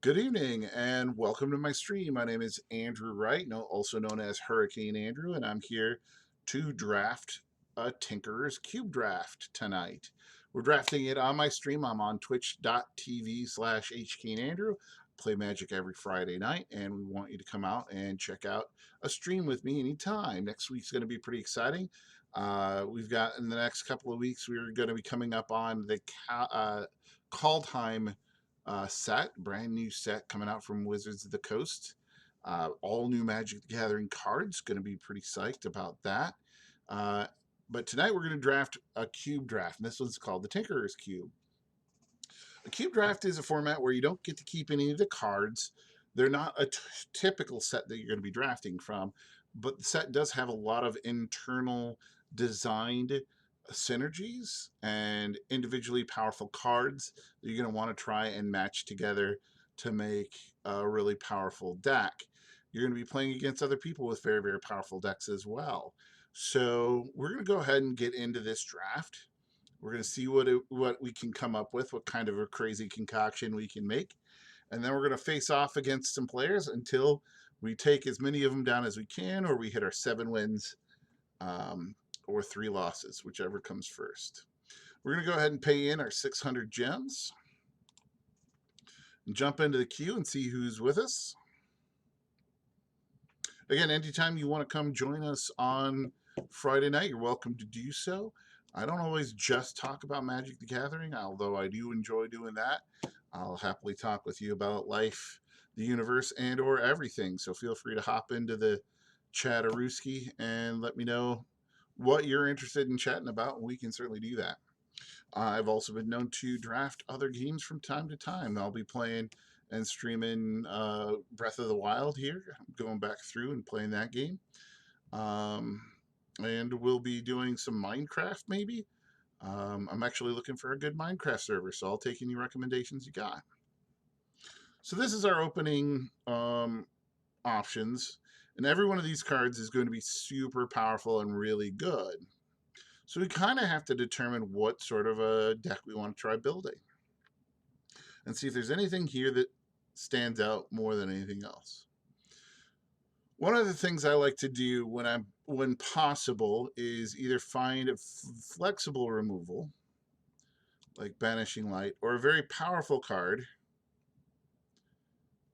Good evening and welcome to my stream. My name is Andrew Wright, also known as Hurricane Andrew, and I'm here to draft a Tinkerer's Cube draft tonight. We're drafting it on my stream. I'm on twitch.tv/HKandAndrew. Play Magic every Friday night, and we want you to come out and check out a stream with me anytime. Next week's going to be pretty exciting. We've got in the next couple of weeks, we're going to be coming up on the Call Time set, brand new set coming out from Wizards of the Coast. All new Magic the Gathering cards. Going to be pretty psyched about that. Uh, but tonight we're going to draft a cube draft, and this one's called the Tinkerer's Cube. A cube draft is a format where you don't get to keep any of the cards. They're not a typical set that you're going to be drafting from, but the set does have a lot of internal designed synergies and individually powerful cards that you're going to want to try and match together to make a really powerful deck. You're going to be playing against other people with very, very powerful decks as well. So we're going to go ahead and get into this draft. We're going to see what we can come up with, what kind of a crazy concoction we can make. And then we're going to face off against some players until we take as many of them down as we can, or we hit our 7 wins or 3 losses, whichever comes first. We're going to go ahead and pay in our 600 gems and jump into the queue and see who's with us. Again, anytime you want to come join us on Friday night, you're welcome to do so. I don't always just talk about Magic the Gathering, although I do enjoy doing that. I'll happily talk with you about life, the universe, and or everything. So feel free to hop into the Chatterooski and let me know what you're interested in chatting about, and we can certainly do that. I've also been known to draft other games from time to time. I'll be playing and streaming Breath of the Wild here, going back through and playing that game. And we'll be doing some Minecraft maybe. I'm actually looking for a good Minecraft server, so I'll take any recommendations you got. So this is our opening options, and every one of these cards is going to be super powerful and really good. So we kind of have to determine what sort of a deck we want to try building and see if there's anything here that stands out more than anything else. One of the things I like to do when possible is either find a flexible removal like Banishing Light or a very powerful card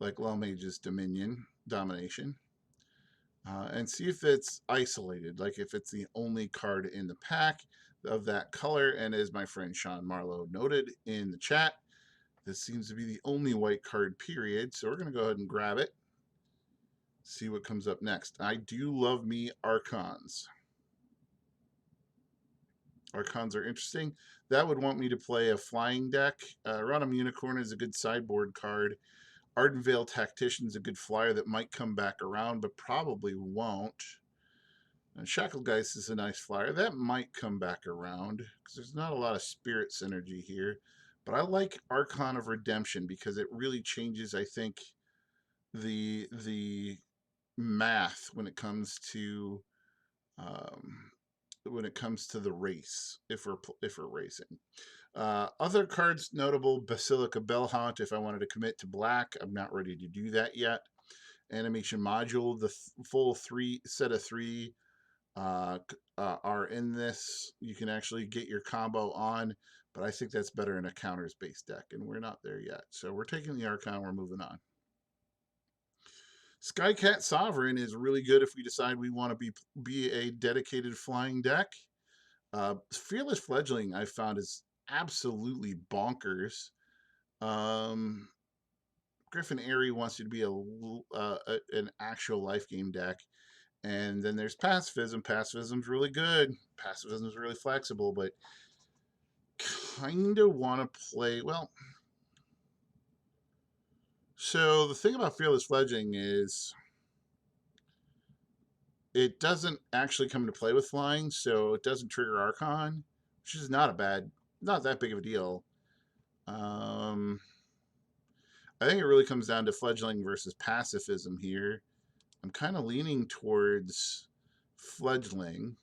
like Low Mage's Domination, and see if it's isolated, like if it's the only card in the pack of that color. And as my friend Sean Marlowe noted in the chat, this seems to be the only white card, period. So we're going to go ahead and grab it, see what comes up next. I do love me Archons. Archons are interesting. That would want me to play a flying deck. Rodham Unicorn is a good sideboard card. Ardenvale Tactician is a good flyer that might come back around, but probably won't. And Shacklegeist is a nice flyer. That might come back around because there's not a lot of spirit synergy here. But I like Archon of Redemption because it really changes, I think, the math when it comes to the race, if we're racing. Other cards notable: Basilica Bellhaunt. If I wanted to commit to black, I'm not ready to do that yet. Animation Module, the full set of 3 are in this. You can actually get your combo on, but I think that's better in a counters-based deck, and we're not there yet. So we're taking the Archon, we're moving on. Skycat Sovereign is really good if we decide we want to be a dedicated flying deck. Fearless Fledgling I found is absolutely bonkers. Griffin Airy wants you to be an actual life game deck. And then there's Pacifism. Pacifism's really good. Pacifism's really flexible, but kind of want to play, well, so the thing about Fearless Fledgling is it doesn't actually come into play with flying, so it doesn't trigger Archon, which is not that big of a deal. I think it really comes down to Fledgling versus Pacifism here. I'm kind of leaning towards Fledgling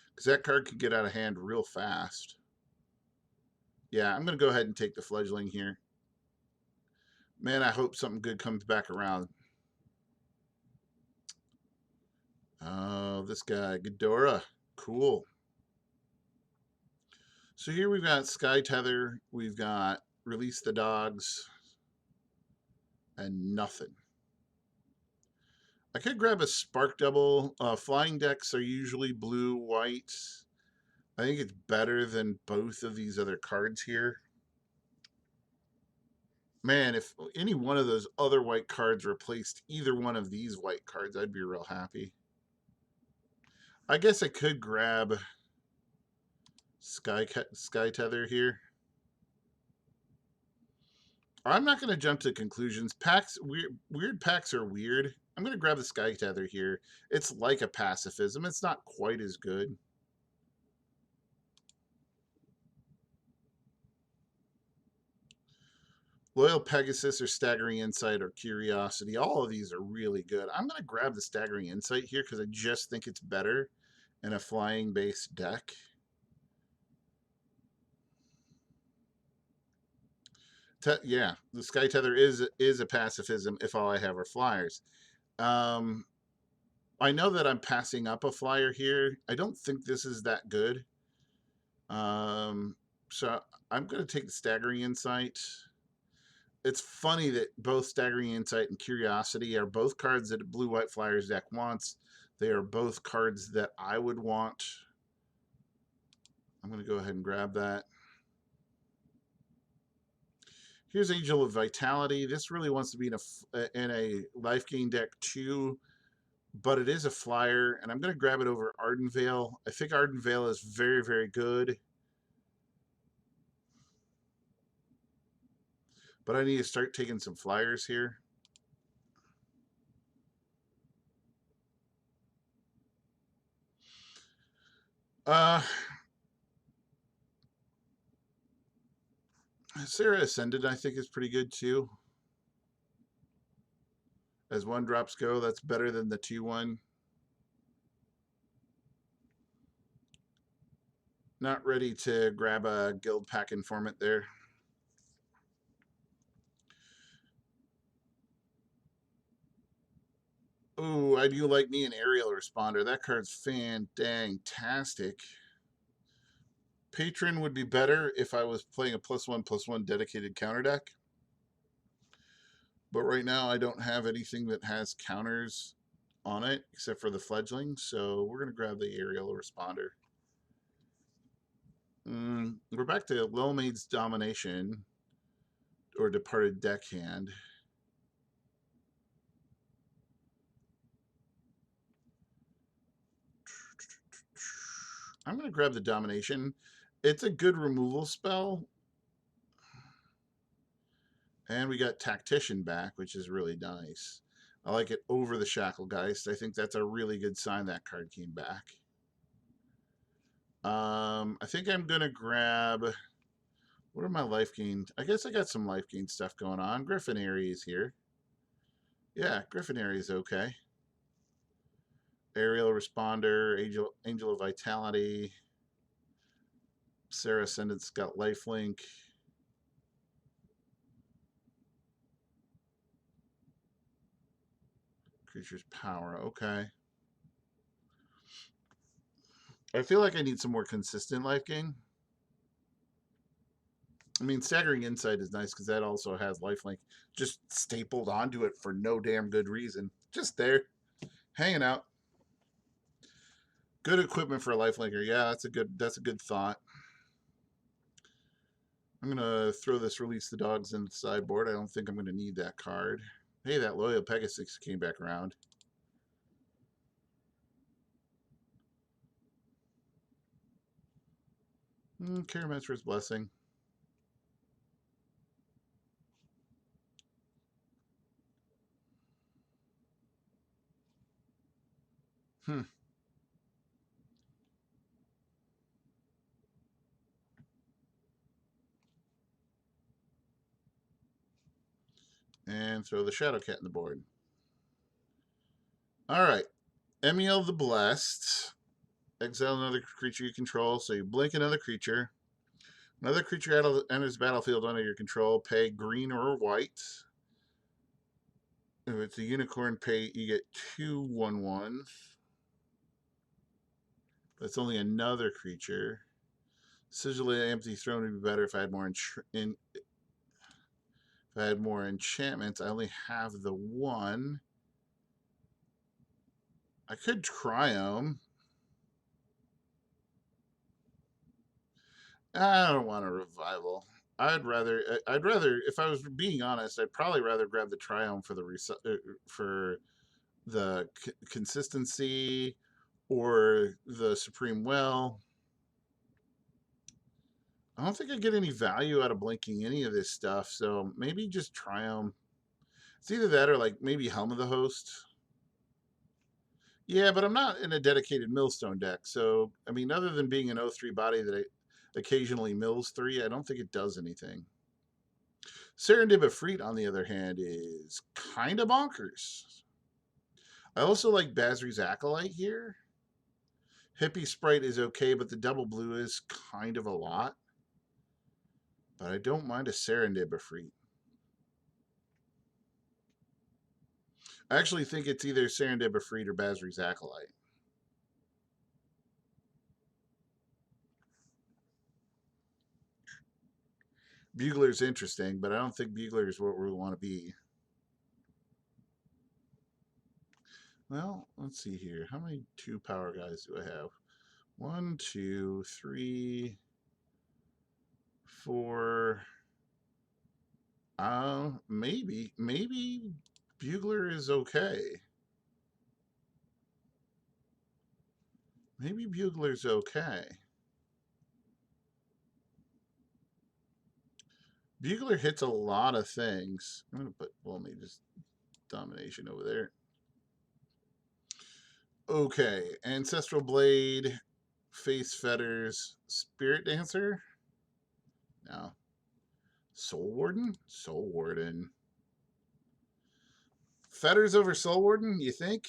because that card could get out of hand real fast. Yeah, I'm going to go ahead and take the Fledgling here. Man, I hope something good comes back around. Oh, this guy, Ghidorah. Cool. So here we've got Sky Tether, we've got Release the Dogs, and nothing. I could grab a Spark Double. Flying decks are usually blue, white. I think it's better than both of these other cards here. Man, if any one of those other white cards replaced either one of these white cards, I'd be real happy. I guess I could grab Sky Tether here. I'm not going to jump to conclusions. Packs weird packs are weird. I'm going to grab the Sky Tether here. It's like a pacifism. It's not quite as good. Loyal Pegasus or Staggering Insight or Curiosity. All of these are really good. I'm going to grab the Staggering Insight here because I just think it's better in a flying based deck. Yeah, the Sky Tether is a pacifism if all I have are flyers. Um, I know that I'm passing up a flyer here. I don't think this is that good. So I'm going to take the Staggering Insight. It's funny that both Staggering Insight and Curiosity are both cards that Blue White Flyers deck wants. They are both cards that I would want. I'm going to go ahead and grab that. Here's Angel of Vitality. This really wants to be in a life gain deck too, but it is a flyer, and I'm going to grab it over Arden Vale. I think Arden Vale is very, very good, but I need to start taking some flyers here. Sarah Ascended, I think, is pretty good too. As one drops go, that's better than the 2-1. Not ready to grab a guild pack informant there. Oh, I do like me an aerial responder. That card's fan-dang-tastic. Patron would be better if I was playing a +1/+1 dedicated counter deck. But right now I don't have anything that has counters on it except for the fledgling. So we're going to grab the aerial responder. We're back to Lil Maid's Domination or Departed Deckhand. I'm going to grab the Domination. It's a good removal spell. And we got Tactician back, which is really nice. I like it over the Shacklegeist. I think that's a really good sign that card came back. I think I'm going to grab... What are my life gain? I guess I got some life gain stuff going on. Griffin Aries here. Yeah, Griffin Aries okay. Aerial Responder, Angel of Vitality. Sarah Ascendant's got lifelink. Creature's power, okay. I feel like I need some more consistent life gain. I mean, Staggering Insight is nice because that also has lifelink just stapled onto it for no damn good reason. Just there, hanging out. Good equipment for a lifelinker. Yeah, that's a good thought. I'm gonna throw this Release the Dogs in the sideboard. I don't think I'm gonna need that card. Hey, that Loyal Pegasus came back around. Karametra's Blessing. Hmm. And throw the Shadow Cat in the board. All right. Emiel the Blessed. Exile another creature you control. So you blink another creature. Another creature enters the battlefield under your control. Pay green or white. If it's a unicorn pay, you get 2/1/1s. That's only another creature. Sigil Empty Throne would be better if I had more if I had more enchantments. I only have the one. I could Triome. I don't want a revival. I'd rather, if I was being honest, I'd probably rather grab the Triumph for for the consistency or the Supreme Well. I don't think I get any value out of blinking any of this stuff, so maybe just Triumph. It's either that or like maybe Helm of the Host. Yeah, but I'm not in a dedicated Millstone deck, so I mean, other than being an O3 body that occasionally mills 3, I don't think it does anything. Serendib Efreet, on the other hand, is kind of bonkers. I also like Basri's Acolyte here. Hippie Sprite is okay, but the double blue is kind of a lot. But I don't mind a Serendib Efreet. I actually think it's either Serendib Efreet or Basri's Acolyte. Bugler's interesting, but I don't think Bugler is what we want to be. Well, let's see here. How many 2 power guys do I have? 1, 2, 3, 4. Maybe Bugler is okay. Maybe Bugler's okay. Bugler hits a lot of things. I'm gonna put just domination over there. Okay, Ancestral Blade, Face Fetters, Spirit Dancer. No. Soul Warden? Soul Warden. Fetters over Soul Warden, you think?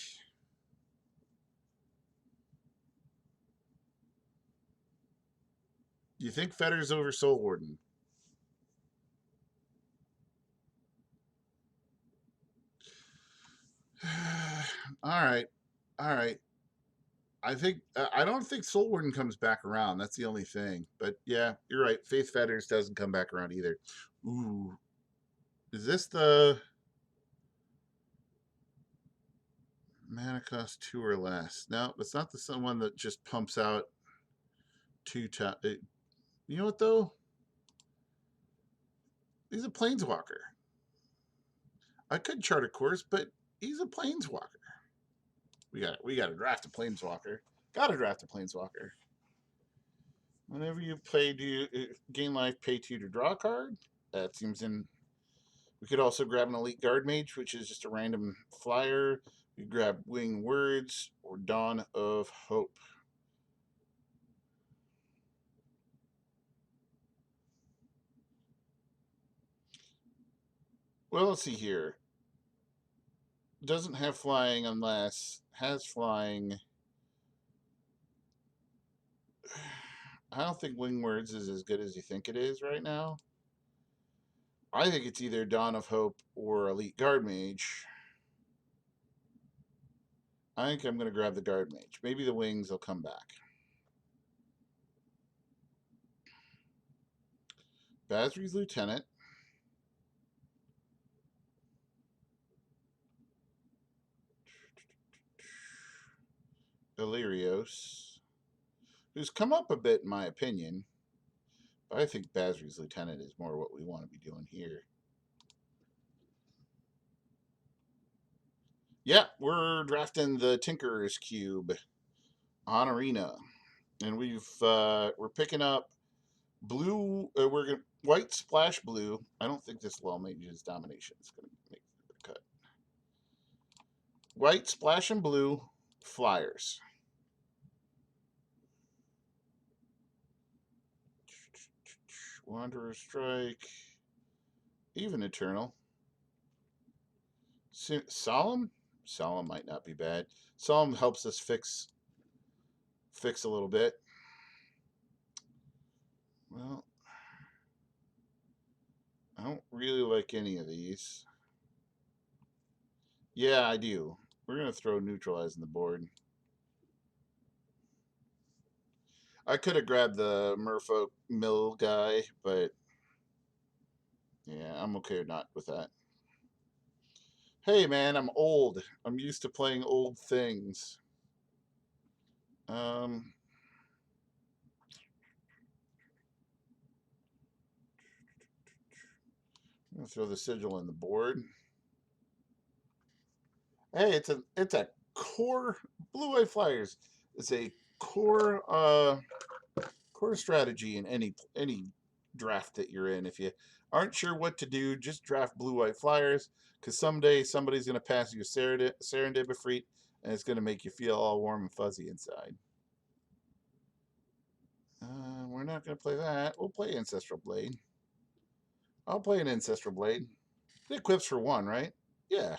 You think Fetters over Soul Warden? All right. All right. I don't think Soul Warden comes back around. That's the only thing. But yeah, you're right. Faith Fetters doesn't come back around either. Ooh. Is this the mana cost 2 or less? No, it's not the one that just pumps out 2 times. You know what though? He's a planeswalker. I could chart a course, but he's a planeswalker. We got to draft a planeswalker. Got to draft a planeswalker. Whenever you play, gain life, pay 2 to draw a card. That seems in. We could also grab an Elite Guard Mage, which is just a random flyer. We grab Wing Words or Dawn of Hope. Well, let's see here. Doesn't have flying unless has flying. I don't think Wing Words is as good as you think it is right now. I think it's either Dawn of Hope or Elite Guard Mage. I think I'm going to grab the Guard Mage. Maybe the Wings will come back. Basri's Lieutenant. Illyrios, who's come up a bit in my opinion. But I think Basri's Lieutenant is more what we want to be doing here. Yeah, we're drafting the Tinkerer's Cube on Arena. And we're picking up blue. We're gonna white splash blue. I don't think this Well Mage's domination is going to make the cut. White splash and blue flyers. Wanderer Strike. Even Eternal. Solemn? Solemn might not be bad. Solemn helps us fix a little bit. Well, I don't really like any of these. Yeah, I do. We're going to throw neutralize in the board. I could have grabbed the Merfolk Mill guy, but yeah, I'm okay not with that. Hey, man, I'm old. I'm used to playing old things. I'm going to throw the sigil in the board. Hey, it's a core blue-white flyers. It's a core strategy in any draft that you're in. If you aren't sure what to do, just draft blue-white flyers, because someday somebody's going to pass you a serendipity, and it's going to make you feel all warm and fuzzy inside. We're not going to play that. We'll play Ancestral Blade. I'll play an Ancestral Blade. It equips for 1, right? Yeah.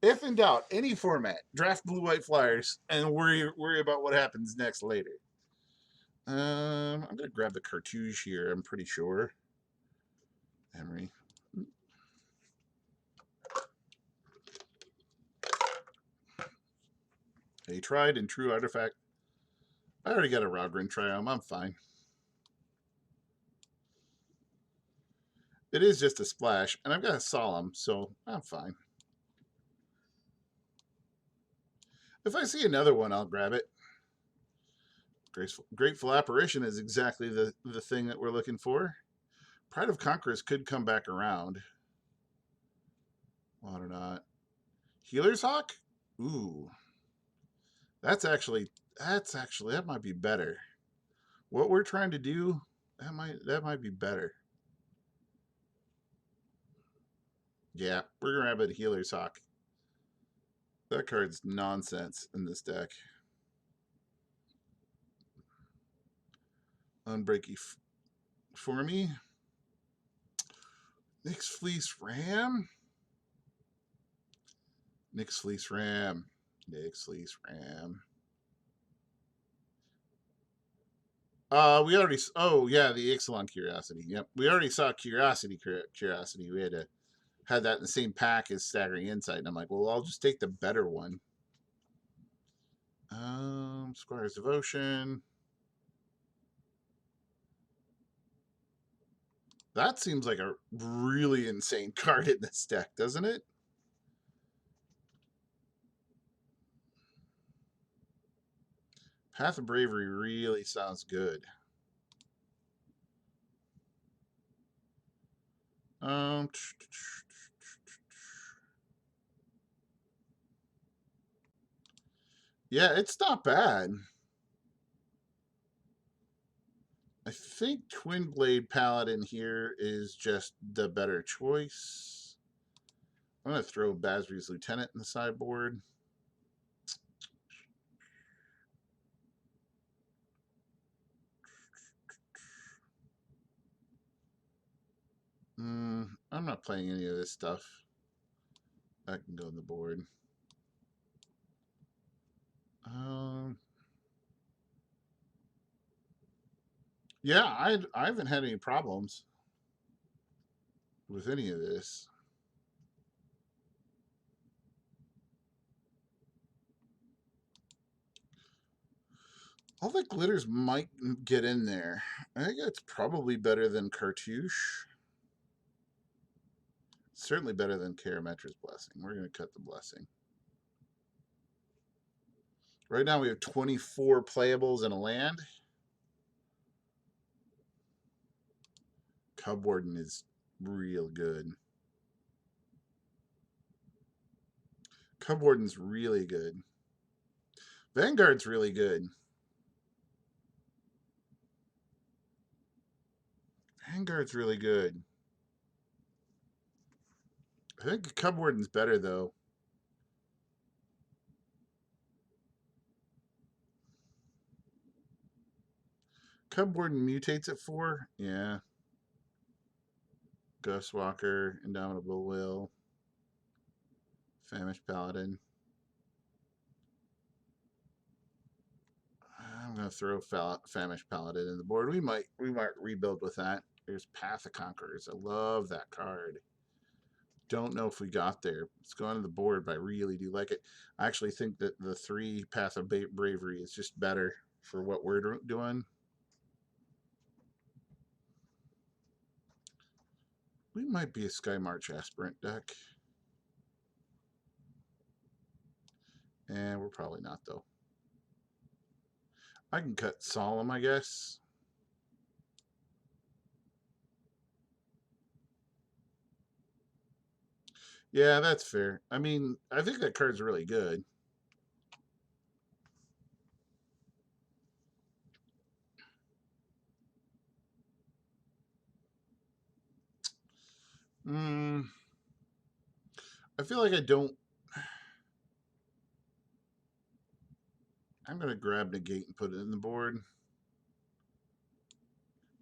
If in doubt, any format, draft blue-white flyers and worry about what happens next later. I'm gonna grab the cartouche here. I'm pretty sure. Emery. A tried and true artifact. I already got a Rogrin Triumph. I'm fine. It is just a splash, and I've got a Solemn, so I'm fine. If I see another one, I'll grab it. Grateful Apparition is exactly the thing that we're looking for. Pride of Conquerors could come back around. Why not? Healer's Hawk? Ooh. That might be better. What we're trying to do, that might be better. Yeah, we're gonna have a Healer's Hawk. That card's nonsense in this deck. Unbreaky for me. Nyx Fleece Ram. Nyx Fleece Ram. Nyx Fleece Ram. We already. Oh yeah, the Ixalan Curiosity. Yep, we already saw Curiosity. We had that in the same pack as Staggering Insight, and I'm like, well, I'll just take the better one. Squire's Devotion. That seems like a really insane card in this deck, doesn't it? Path of Bravery really sounds good. Yeah, it's not bad. I think Twin Blade Paladin here is just the better choice. I'm going to throw Basri's Lieutenant in the sideboard. I'm not playing any of this stuff. That can go on the board. Yeah, I haven't had any problems with any of this. All the glitters might get in there. I think it's probably better than Cartouche. Certainly better than Karametra's Blessing. We're going to cut the Blessing. Right now we have 24 playables in a land. Cub Warden is real good. Cub Warden's really good. Vanguard's really good. Vanguard's really good. I think Cub Warden's better, though. Cub Warden mutates at 4? Yeah. Ghostwalker, Indomitable Will, Famished Paladin. I'm gonna throw Famished Paladin in the board. We might rebuild with that. There's Path of Conquerors. I love that card. Don't know if we got there. It's gone to the board, but I really do like it. I actually think that the 3 Path of Bravery is just better for what we're doing. We might be a Sky March aspirant deck. And we're probably not, though. I can cut Solemn, I guess. Yeah, that's fair. I mean, I think that card's really good. I feel like I don't. I'm going to grab Negate and put it in the board.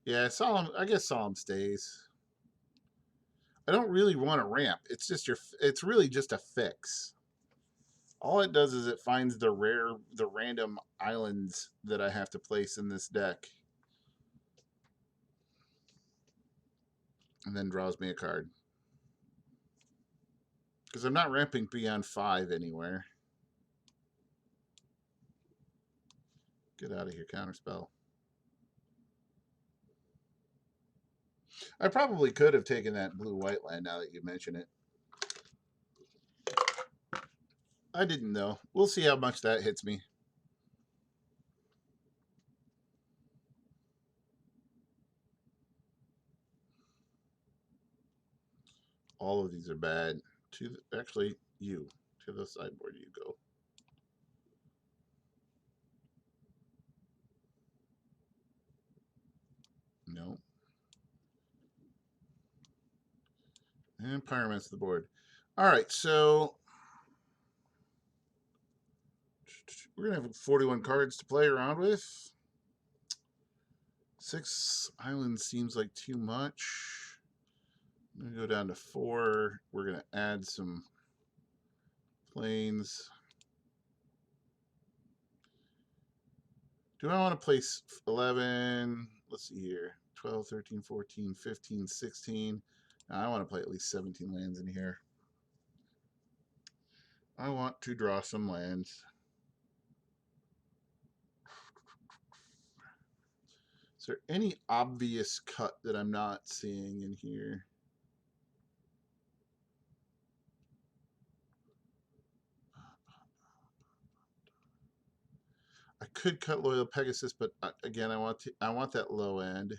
Yeah, Solemn. I guess Solemn stays. I don't really want a ramp. It's just It's really just a fix. All it does is it finds the random islands that I have to place in this deck, and then draws me a card. Because I'm not ramping beyond 5 anywhere. Get out of here, counterspell. I probably could have taken that blue-white land now that you mention it. I didn't know. We'll see how much that hits me. All of these are bad. Actually, you. To the sideboard you go. No. And Pyroman's the board. All right, so we're going to have 41 cards to play around with. 6 islands seems like too much. I'm going to go down to 4. We're going to add some planes. Do I want to place 11? Let's see here. 12, 13, 14, 15, 16. I want to play at least 17 lands in here. I want to draw some lands. Is there any obvious cut that I'm not seeing in here? I could cut Loyal Pegasus, but again, I want that low end.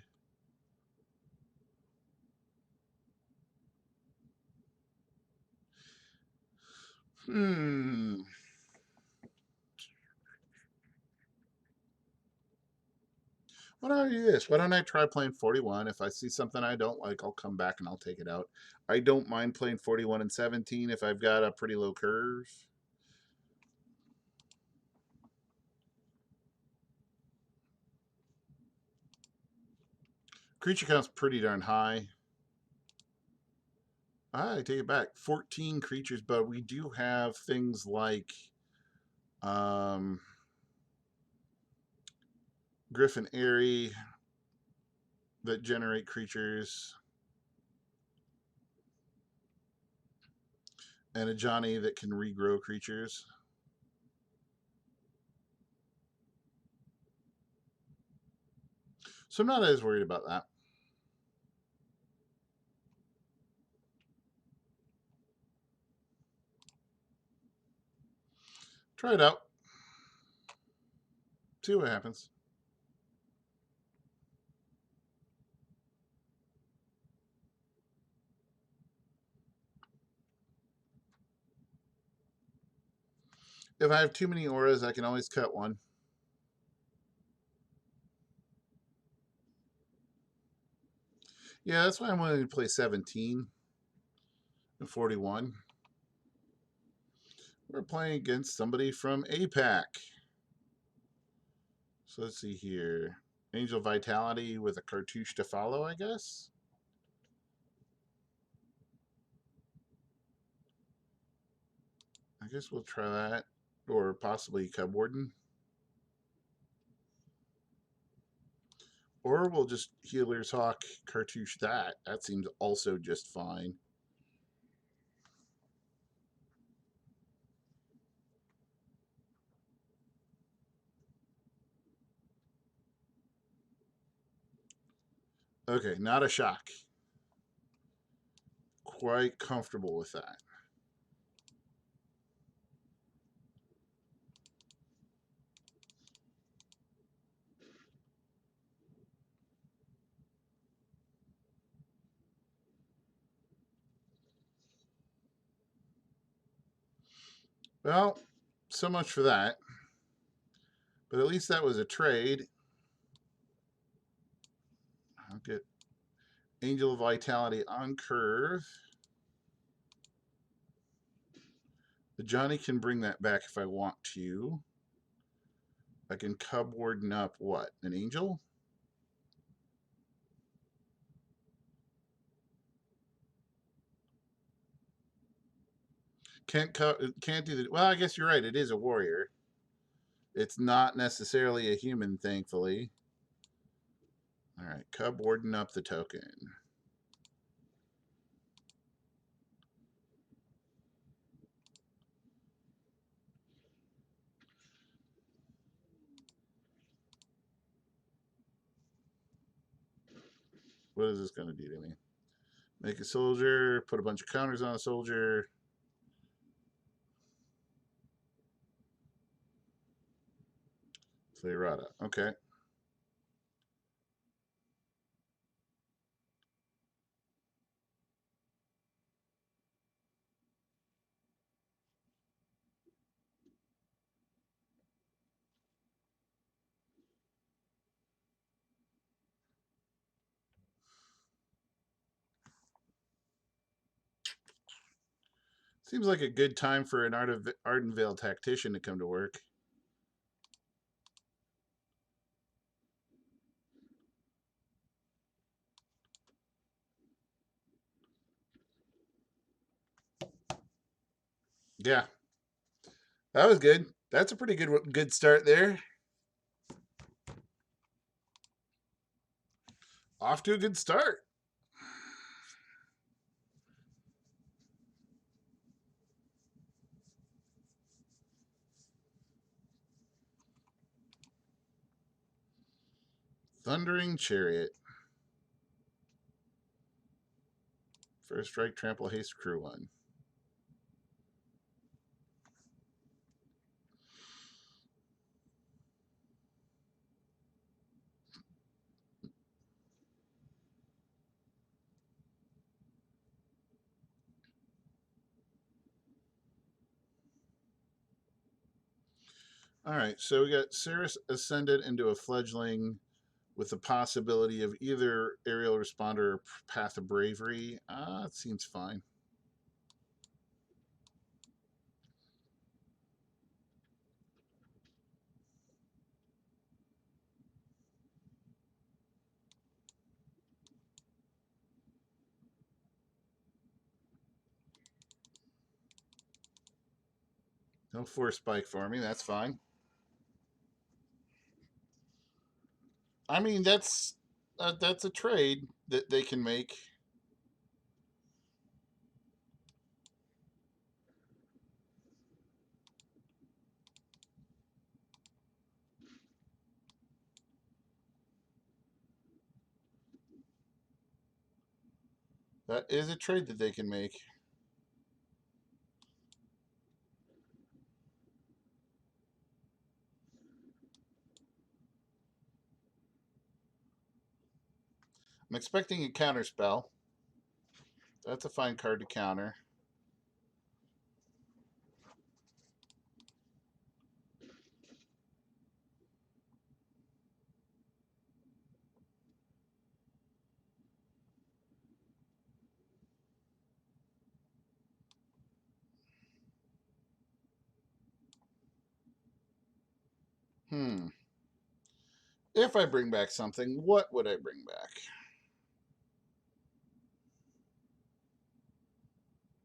Why don't I do this? Why don't I try playing 41? If I see something I don't like, I'll come back and I'll take it out. I don't mind playing 41 and 17 if I've got a pretty low curve. Creature count's pretty darn high. I take it back. 14 creatures, but we do have things like Griffin Airy that generate creatures, and a Johnny that can regrow creatures. So I'm not as worried about that. Try it out. See what happens. If I have too many auras, I can always cut one. Yeah, that's why I'm willing to play 17 and 41. We're playing against somebody from APAC. So let's see here. Angel Vitality with a cartouche to follow, I guess. I guess we'll try that. Or possibly Cub Warden. Or we'll just Healer's Hawk cartouche that. That seems also just fine. Okay, not a shock. Quite comfortable with that. Well, so much for that. But at least that was a trade. I'll get Angel of Vitality on curve. The Johnny can bring that back if I want to. I can Cub Warden up what? An Angel? Can't do the. Well, I guess you're right. It is a warrior. It's not necessarily a human, thankfully. All right, Cub Warden up the token. What is this going to do to me? Make a soldier, put a bunch of counters on a soldier. Play Rada. Okay. Seems like a good time for an Ardenvale tactician to come to work. Yeah, that was good. That's a pretty good start there. Off to a good start. Thundering Chariot. First strike, trample, haste, crew one. All right, so we got Cirrus ascended into a fledgling with the possibility of either aerial responder or path of bravery. It seems fine. No force spike for me. That's fine. I mean, that's a trade that they can make. That is a trade that they can make. I'm expecting a counter spell. That's a fine card to counter. If I bring back something, what would I bring back?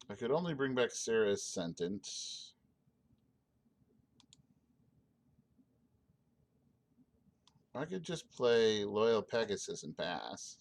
I could only bring back Sarah's sentence. I could just play Loyal Pegasus and pass.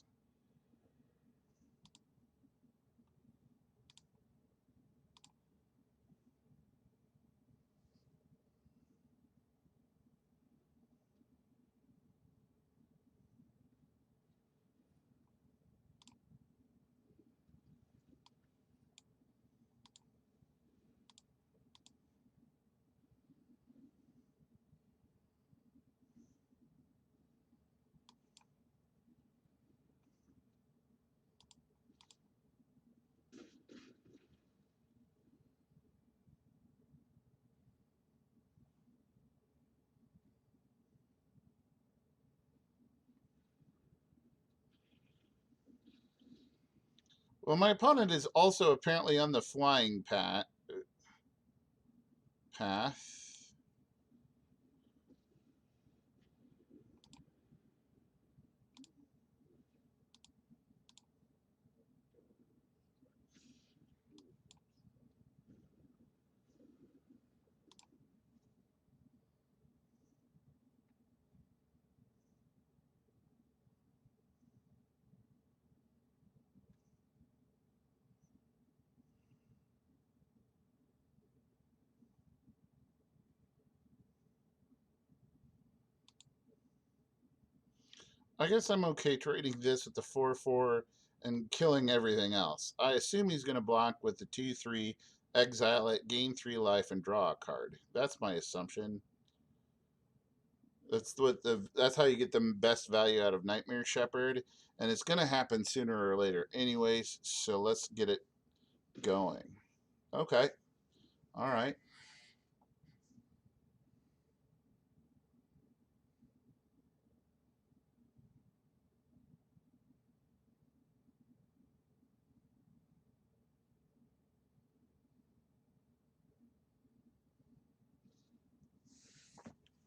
Well, my opponent is also apparently on the flying path. I guess I'm okay trading this with the 4/4 and killing everything else. I assume he's going to block with the 2/3, exile it, gain 3 life, and draw a card. That's my assumption. That's how you get the best value out of Nightmare Shepherd, and it's going to happen sooner or later, anyways. So let's get it going. Okay, all right.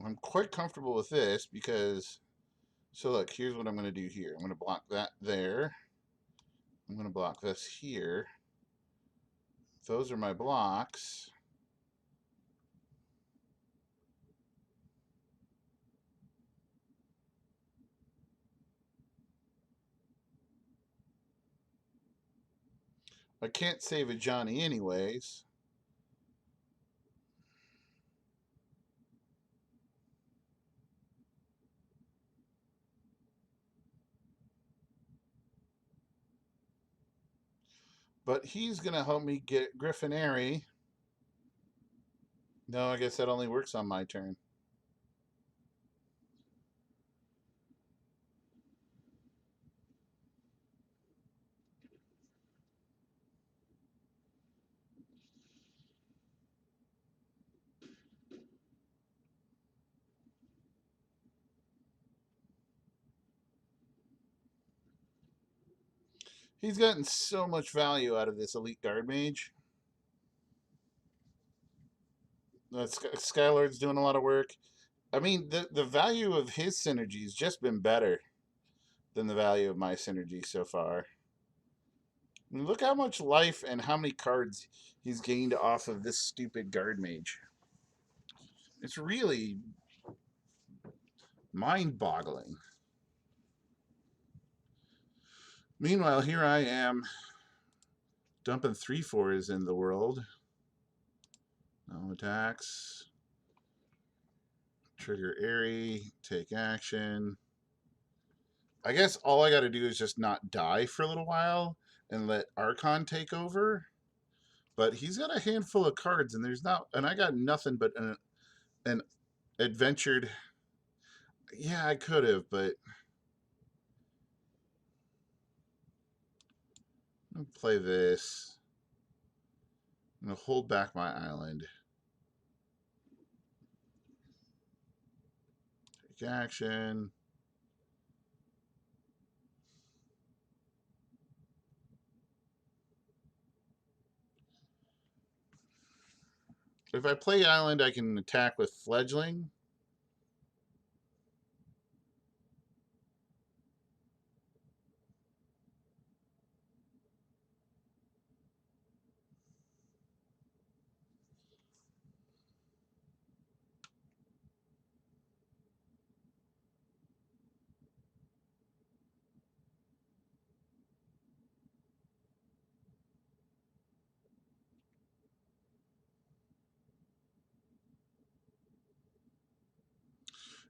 I'm quite comfortable with this because so look, here's what I'm going to do here. I'm going to block that there. I'm going to block this here. Those are my blocks. I can't save a Johnny anyways. But he's going to help me get Griffinary. No, I guess that only works on my turn. He's gotten so much value out of this Elite Guard Mage. Skylord's doing a lot of work. I mean, the value of his synergy has just been better than the value of my synergy so far. I mean, look how much life and how many cards he's gained off of this stupid Guard Mage. It's really mind-boggling. Meanwhile, here I am dumping 3/4s in the world. No attacks. Trigger Airy. Take action. I guess all I got to do is just not die for a little while and let Archon take over. But he's got a handful of cards, and there's not, and I got nothing but an adventured. Yeah, I could have, but I'm gonna play this. I'm gonna hold back my island. Take action. If I play island, I can attack with fledgling.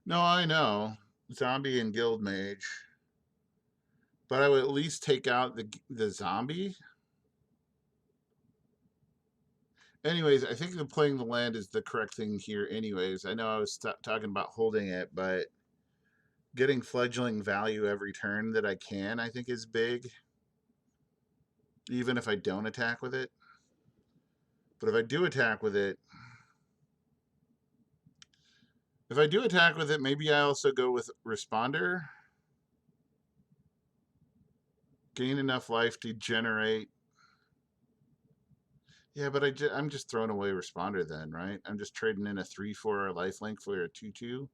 No, I know. Zombie and guild mage. But I would at least take out the zombie. Anyways, I think the playing the land is the correct thing here. Anyways, I know I was talking about holding it, but getting fledgling value every turn that I can, I think is big. Even if I don't attack with it. But if I do attack with it, maybe I also go with responder. Gain enough life to generate. Yeah, but I'm just throwing away responder then, right? I'm just trading in a 3/4 lifelink for a 2/2.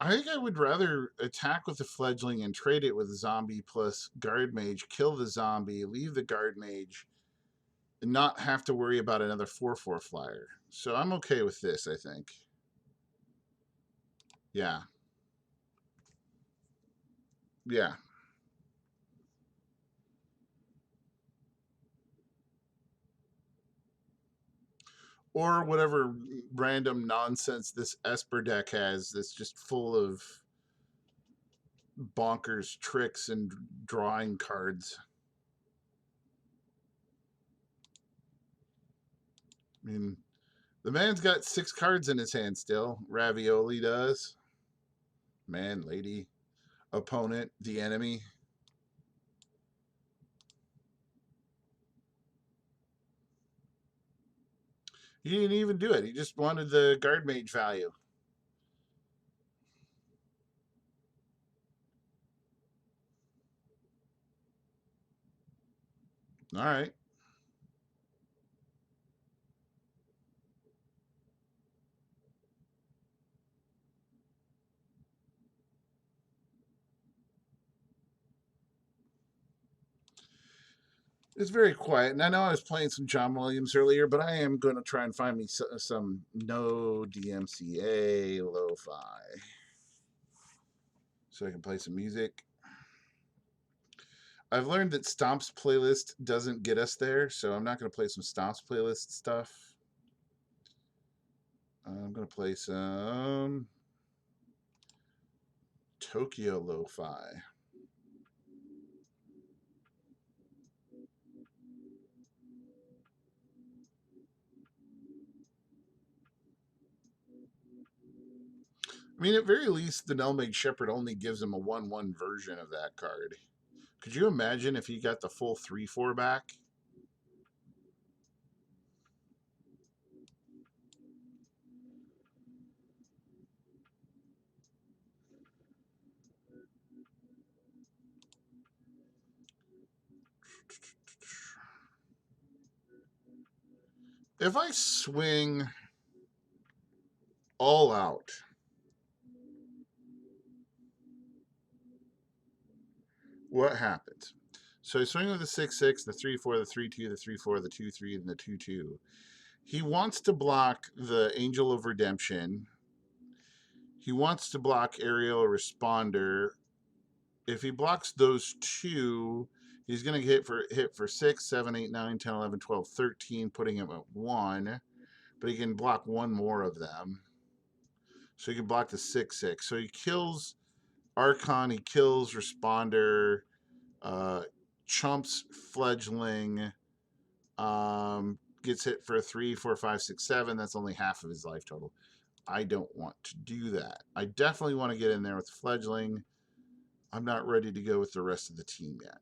I think I would rather attack with the fledgling and trade it with a zombie plus guard mage, kill the zombie, leave the guard mage, and not have to worry about another 4/4 flyer. So I'm okay with this, I think. Yeah. Yeah. Or whatever random nonsense this Esper deck has that's just full of bonkers tricks and drawing cards. I mean, the man's got 6 cards in his hand still. Ravioli does. Man, lady, opponent, the enemy. He didn't even do it. He just wanted the guard mage value. All right. It's very quiet. And I know I was playing some John Williams earlier, but I am going to try and find me some no DMCA lo-fi so I can play some music. I've learned that Stomp's playlist doesn't get us there, so I'm not going to play some Stomp's playlist stuff. I'm going to play some Tokyo lo-fi. I mean, at very least, the Nelmig Shepherd only gives him a 1/1 version of that card. Could you imagine if he got the full 3/4 back? If I swing all out, what happens? So I swing with the 6/6, the 3/4, the 3/2, the 3/4, the 2/3, and the 2/2. He wants to block the Angel of Redemption. He wants to block Aerial Responder. If he blocks those two, he's going to hit for 6, 7, 8, 9, 10, 11, 12, 13, putting him at 1. But he can block one more of them. So he can block the 6/6. So he kills Archon, he kills Responder, uh, chumps Fledgling, gets hit for a 3, 4, 5, 6, 7. That's only half of his life total. I don't want to do that. I definitely want to get in there with Fledgling. I'm not ready to go with the rest of the team yet.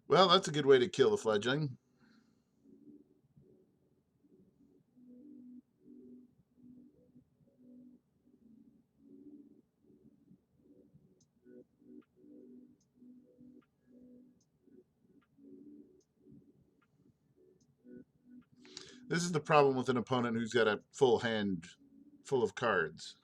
Well, that's a good way to kill the Fledgling. This is the problem with an opponent who's got a full hand full of cards.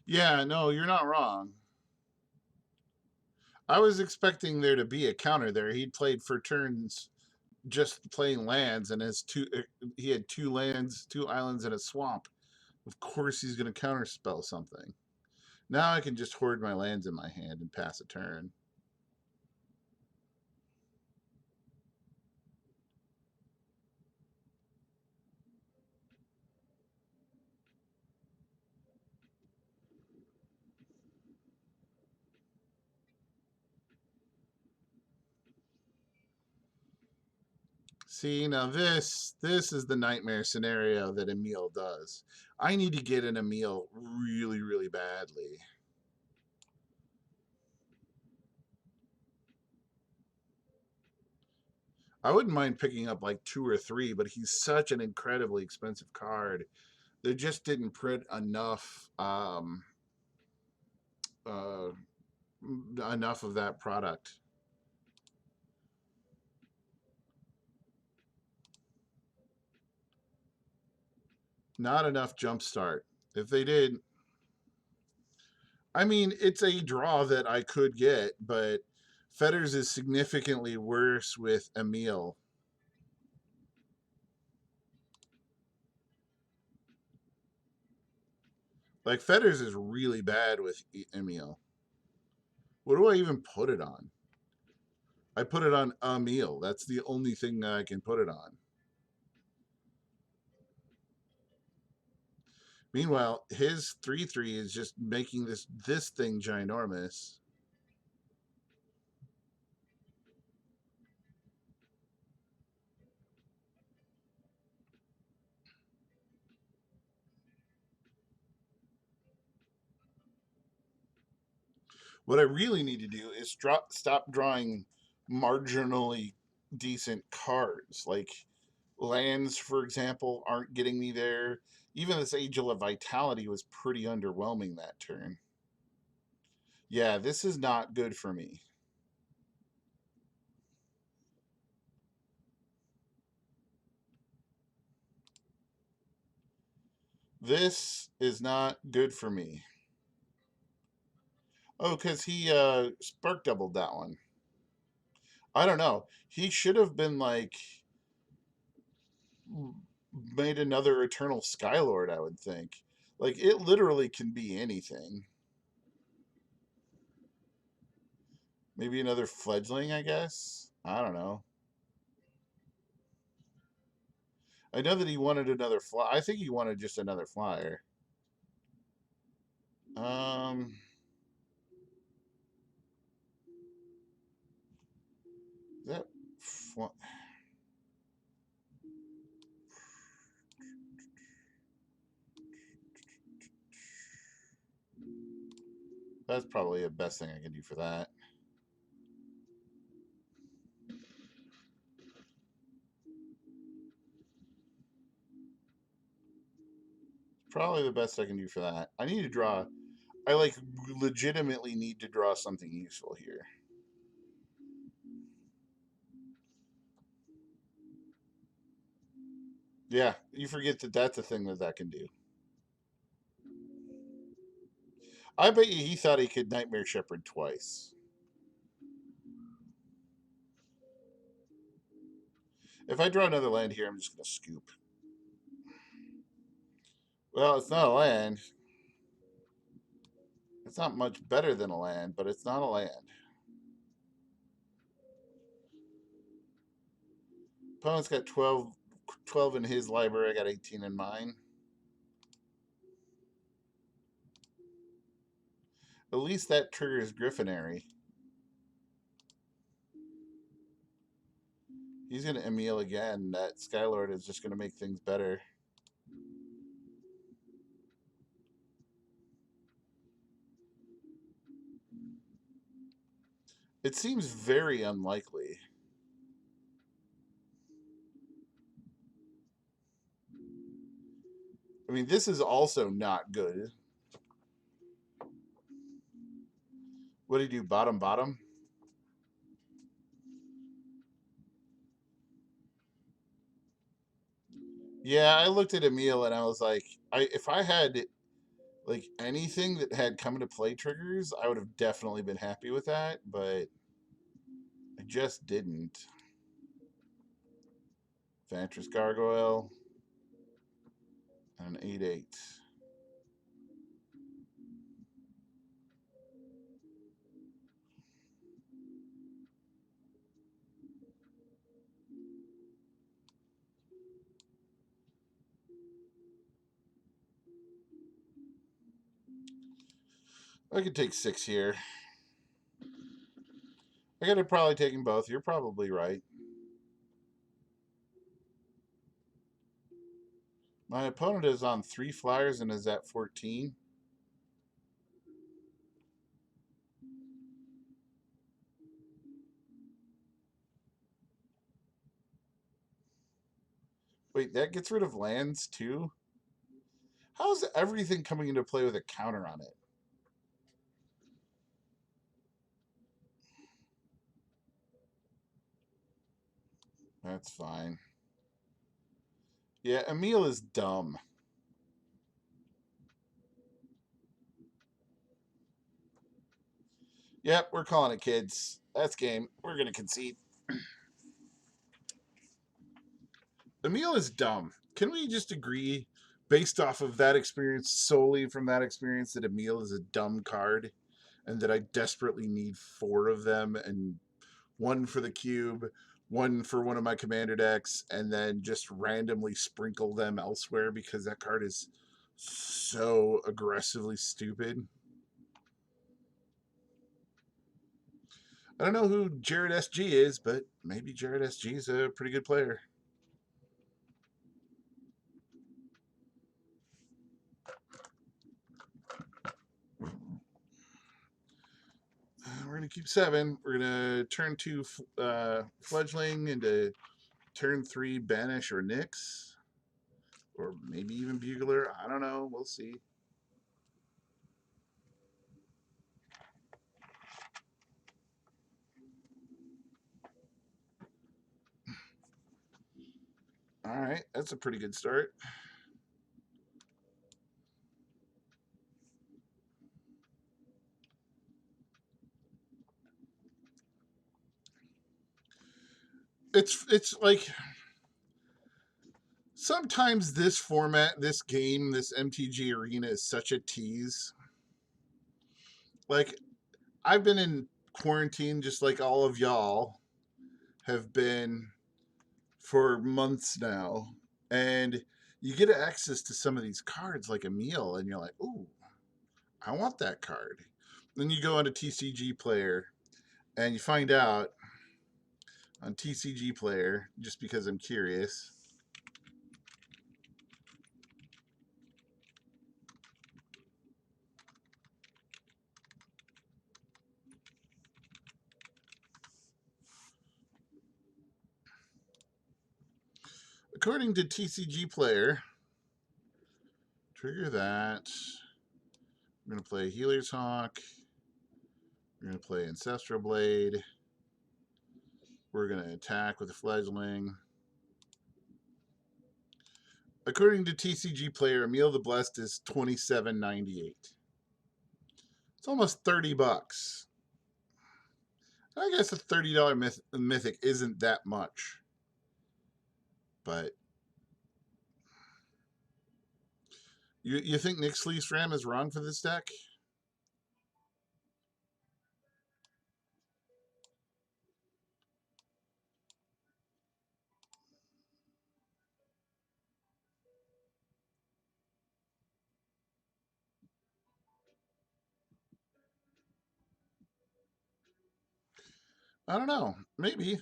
Yeah, no, you're not wrong. I was expecting there to be a counter there. He'd played for turns just playing lands, and he had two lands, two islands, and a swamp. Of course, he's going to counterspell something. Now I can just hoard my lands in my hand and pass a turn. See, now this is the nightmare scenario that Emil does. I need to get an Emil really, really badly. I wouldn't mind picking up like two or three, but he's such an incredibly expensive card. They just didn't print uh, enough of that product. Not enough jumpstart. If they did, I mean, it's a draw that I could get, but Fetters is significantly worse with Emil. Like Fetters is really bad with Emil. What do I even put it on? I put it on Emil. That's the only thing that I can put it on. Meanwhile, his 3/3 is just making this thing ginormous. What I really need to do is stop drawing marginally decent cards. Like lands, for example, aren't getting me there. Even this Angel of Vitality was pretty underwhelming that turn. Yeah, this is not good for me. This is not good for me. Oh, because he spark doubled that one. I don't know. He should have been like made another Eternal Skylord, I would think. Like it literally can be anything. Maybe another fledgling, I guess. I don't know. I know that he wanted another fly. I think he wanted just another flyer. Um, that that's probably the best thing I can do for that. Probably the best I can do for that. I need to draw. I like legitimately need to draw something useful here. Yeah, you forget that that's a thing that that can do. I bet you he thought he could Nightmare Shepherd twice. If I draw another land here, I'm just going to scoop. Well, it's not a land. It's not much better than a land, but it's not a land. Opponent's got 12 in his library. I got 18 in mine. At least that triggers Griffinary. He's going to Emil again. That Skylord is just going to make things better. It seems very unlikely. I mean, this is also not good. What do you do? Bottom, bottom? Yeah, I looked at Emil and I was like, if I had Like anything that had come into play triggers, I would have definitely been happy with that, but I just didn't. Vantress Gargoyle and an 8/8. I could take 6 here. I could have probably taken both. You're probably right. My opponent is on 3 flyers and is at 14. Wait, that gets rid of lands too? How's everything coming into play with a counter on it? That's fine. Yeah, Emil is dumb. Yep, we're calling it, kids. That's game. We're going to concede. Emil is dumb. Can we just agree, based off of that experience, solely from that experience, that Emil is a dumb card and that I desperately need 4 of them, and one for the cube, one for one of my commander decks, and then just randomly sprinkle them elsewhere because that card is so aggressively stupid? I don't know who Jared SG is, but maybe Jared SG is a pretty good player. We're going to keep 7. We're going to turn 2 Fledgling into turn 3 Banish or Nyx. Or maybe even Bugler. I don't know. We'll see. All right. That's a pretty good start. It's like sometimes this format, this game, this MTG arena is such a tease. Like, I've been in quarantine just like all of y'all have been for months now. And you get access to some of these cards like Emil, and you're like, ooh, I want that card. Then you go on to TCG Player and you find out on TCG Player, just because I'm curious, according to TCG Player, trigger that. We're going to play Healer's Hawk. We're going to play Ancestral Blade. We're going to attack with a Fledgling. According to TCG Player, Emil the Blessed is $27.98. It's almost $30. I guess a $30 mythic isn't that much. But you think Nick Sleesram is wrong for this deck? I don't know. Maybe.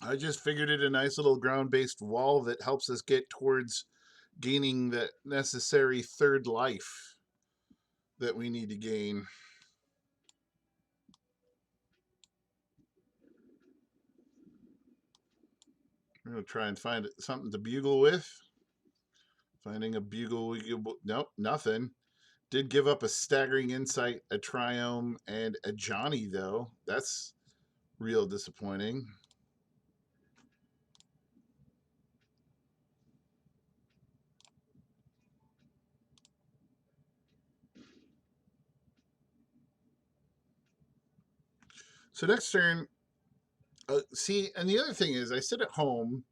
I just figured it a nice little ground-based wall that helps us get towards gaining the necessary third life that we need to gain. We're going to try and find something to bugle with. Finding a bugle. Nope, nothing. Did give up a staggering insight, a triome, and a Johnny, though. That's real disappointing. So next turn, see, and the other thing is, I sit at home,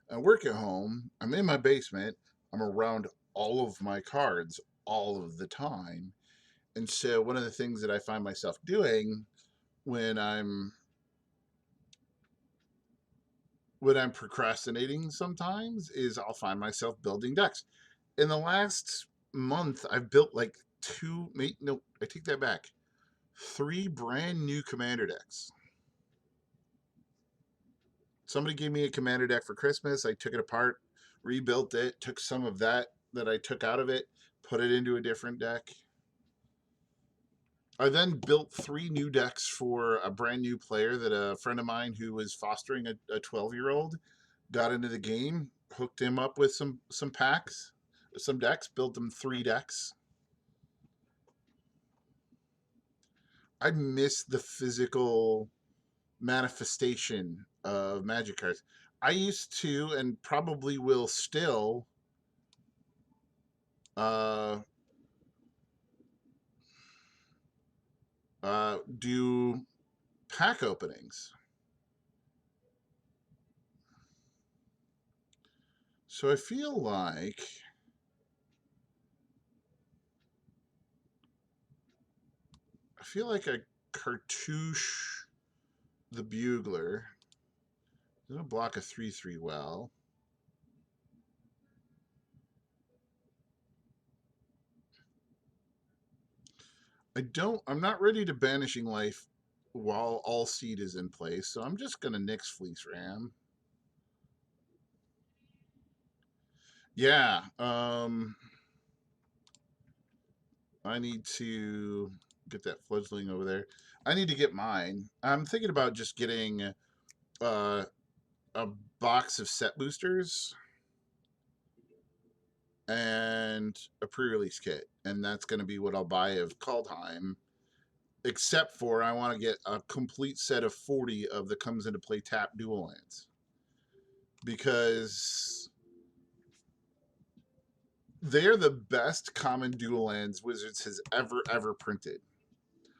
I work at home, I'm in my basement, I'm around all of my cards all of the time. And so one of the things that I find myself doing when I'm procrastinating sometimes is I'll find myself building decks. In the last month, I've built like no, I take that back. 3 brand new commander decks. Somebody gave me a commander deck for Christmas. I took it apart, rebuilt it, took some of that I took out of it, put it into a different deck. I then built 3 new decks for a brand new player that a friend of mine who was fostering a 12-year-old got into the game, hooked him up with some packs, some decks, built them 3 decks. I miss the physical manifestation of Magic cards. I used to, and probably will still, uh, do pack openings. So I feel like a cartouche the bugler. Doesn't block a 3/3 well. I'm not ready to Banishing Life while all seed is in place, so I'm just gonna Nyx Fleece Ram. Yeah, I need to get that fledgling over there. I need to get mine. I'm thinking about just getting uh, a box of set boosters and a pre-release kit, and that's going to be what I'll buy of Kaldheim. Except for I want to get a complete set of 40 of the comes into play tap dual lands, because they're the best common dual lands Wizards has ever printed.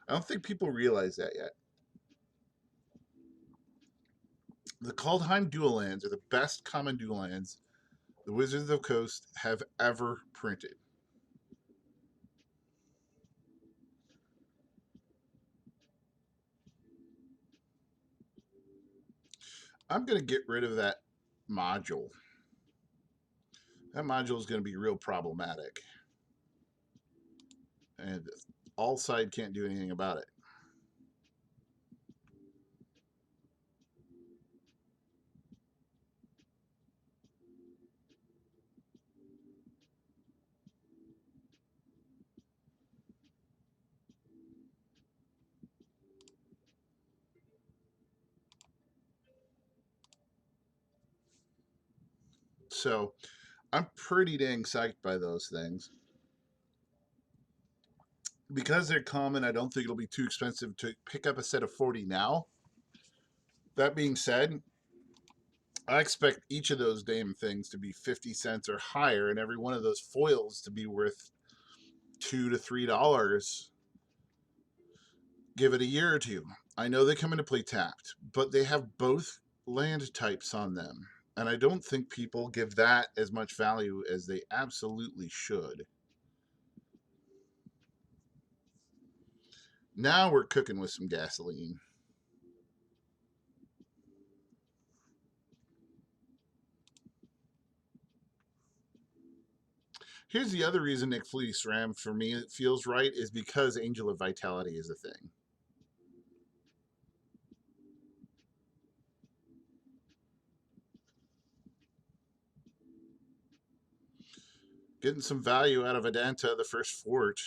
I don't think people realize that yet. The Kaldheim dual lands are the best common dual lands the Wizards of the Coast have ever printed. I'm going to get rid of that module. That module is going to be real problematic. And all side can't do anything about it. So I'm pretty dang psyched by those things. Because they're common, I don't think it'll be too expensive to pick up a set of 40 now. That being said, I expect each of those damn things to be 50 cents or higher, and every one of those foils to be worth $2 to $3. Give it a year or two. I know they come into play tapped, but they have both land types on them, and I don't think people give that as much value as they absolutely should. Now we're cooking with some gasoline. Here's the other reason Nick Fleece Ram for me it feels right is because Angel of Vitality is a thing. Getting some value out of Adanta, the first fort.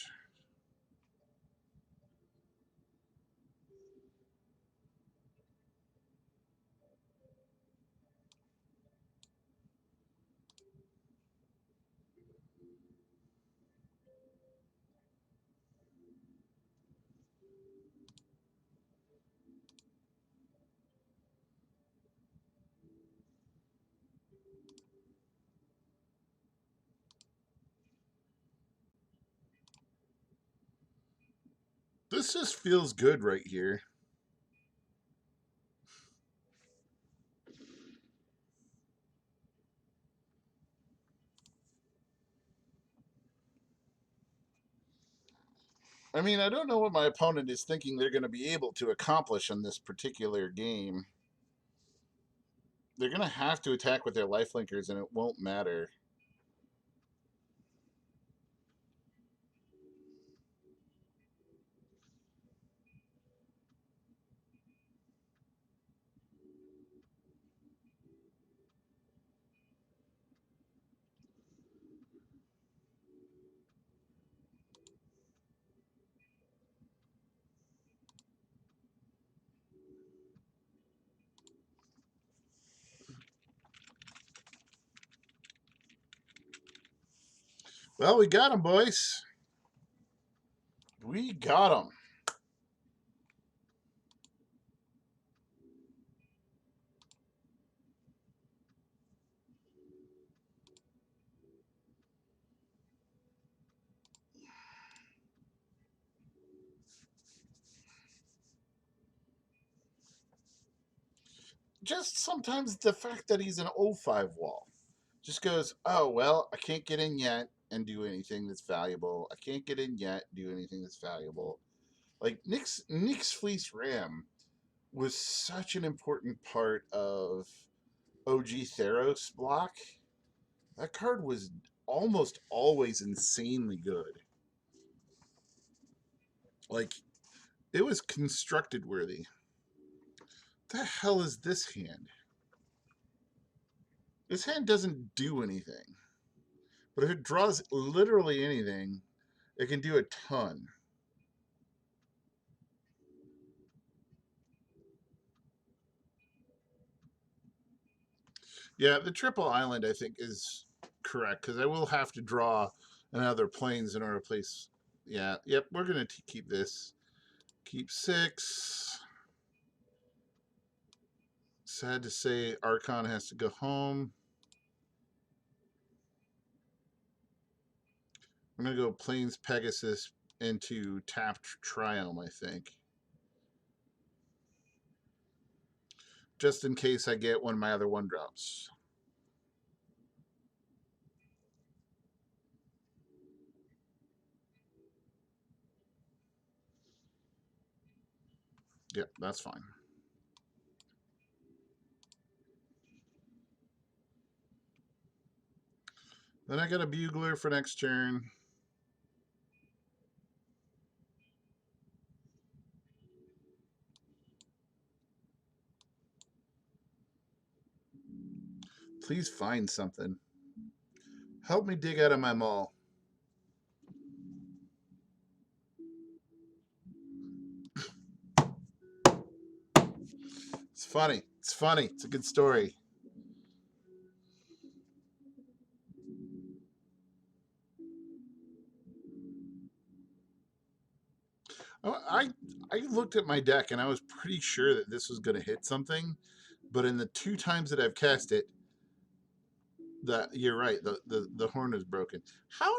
This just feels good right here. I mean, I don't know what my opponent is thinking they're going to be able to accomplish in this particular game. They're going to have to attack with their lifelinkers, and it won't matter. Well, we got them, boys. We got them. Just sometimes the fact that he's an 0-5 wall just goes, oh, well, I can't get in yet and do anything that's valuable. I can't get in yet, do anything that's valuable. Like Nick's Fleece Ram was such an important part of OG Theros block. That card was almost always insanely good. Like, it was constructed worthy. What the hell is this hand? This hand doesn't do anything. But if it draws literally anything, it can do a ton. Yeah, the triple island, I think, is correct, because I will have to draw another planes in order to place. Yeah, yep, we're going to keep this. Keep 6. Sad to say, Archon has to go home. I'm going to go Plains Pegasus into tapped Triome, I think. Just in case I get one of my other 1-drops. Yep, that's fine. Then I got a Bugler for next turn. Please find something. Help me dig out of my mall. It's funny. It's funny. It's a good story. Oh, I looked at my deck and I was pretty sure that this was going to hit something, but in the 2 times that I've cast it, you're right. The horn is broken. How?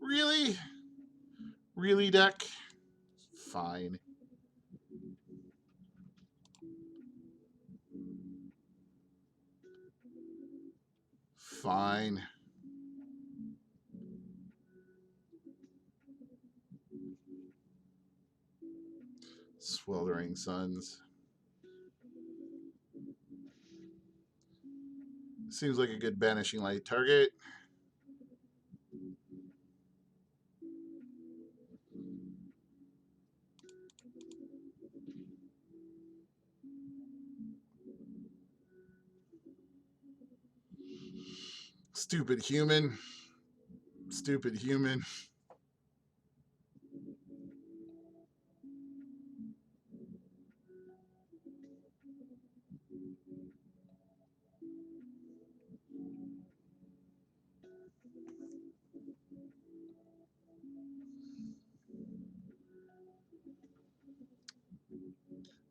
Really? Really, deck? Fine. Fine. Sweltering Suns. Seems like a good banishing light target. Stupid human. Stupid human.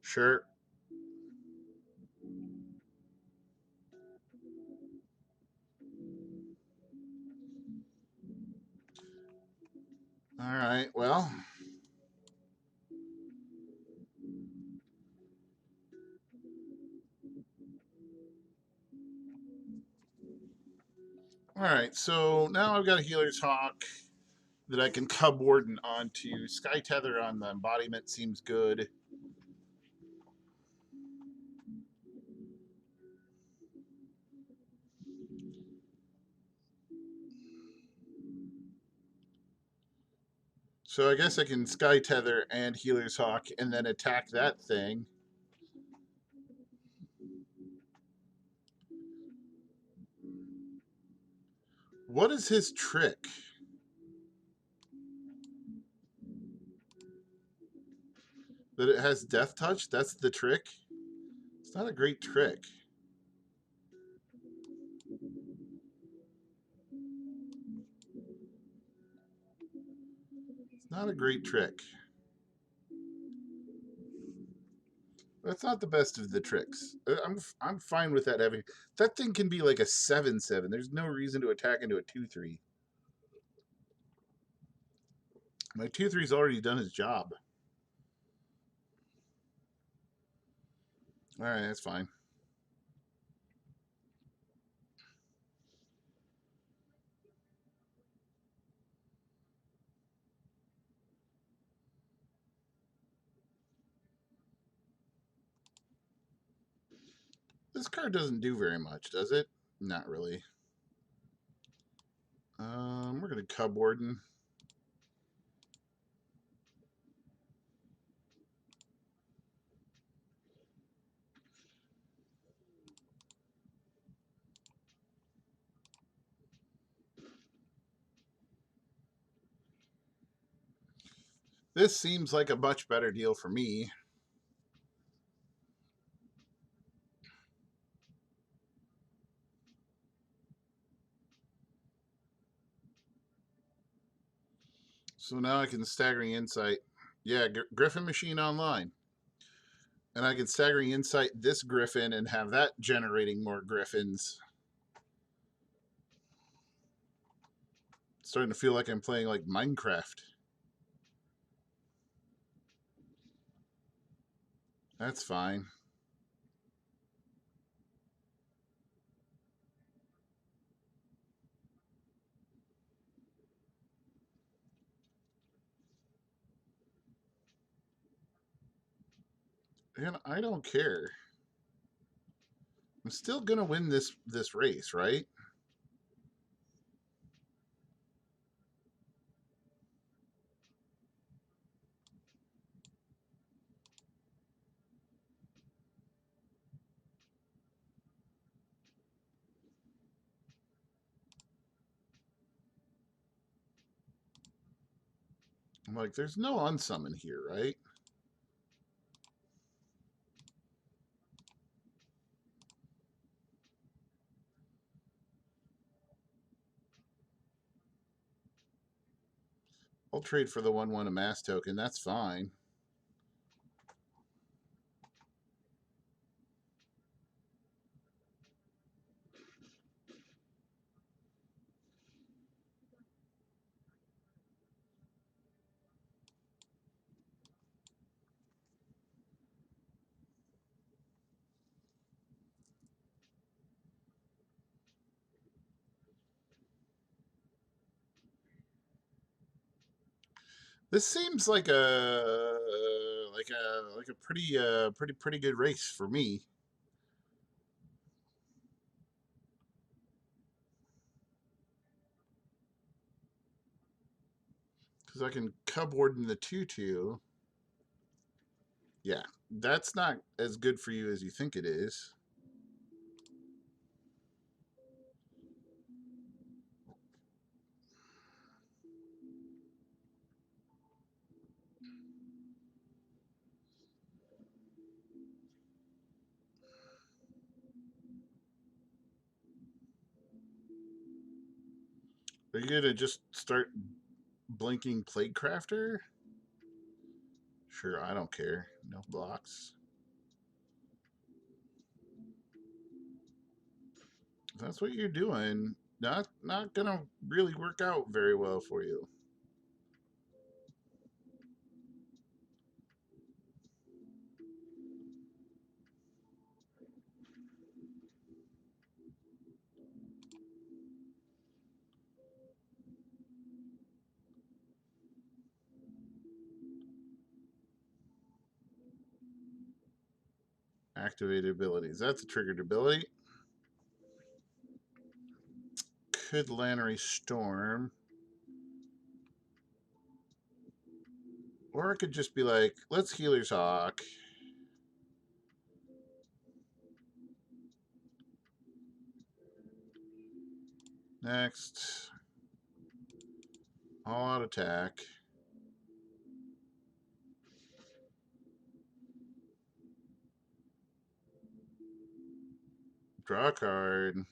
Sure. All right. Well. All right. So now I've got a Healer's Hawk. that I can cub warden onto. Sky tether on the embodiment seems good. So I guess I can sky tether and healer's hawk and then attack that thing. What is his trick? That it has death touch? That's the trick? It's not a great trick. It's not a great trick. That's not the best of the tricks. I'm fine with that having that thing can be like a 7/7. There's no reason to attack into a 2/3. My 2/3's already done his job. All right, that's fine. This card doesn't do very much, does it? Not really. We're gonna Cub Warden. This seems like a much better deal for me. So now I can Staggering Insight. Yeah, Griffin Machine online. And I can Staggering Insight this Griffin and have that generating more Griffins. It's starting to feel like I'm playing like Minecraft. That's fine. And I don't care. I'm still gonna win this race, right? I'm like, there's no unsummon here, right? I'll trade for the 1/1 amass token. That's fine. This seems like a pretty good race for me. Because I can Cub Warden the 2/2. Yeah, that's not as good for you as you think it is. Are you gonna just start blinking Plaguecrafter? Sure, I don't care. No blocks. If that's what you're doing, not gonna really work out very well for you. Activated abilities. That's a triggered ability. Could Lannery Storm. Or it could just be like, let's Healer's Hawk. Next. All out attack. Draw a card.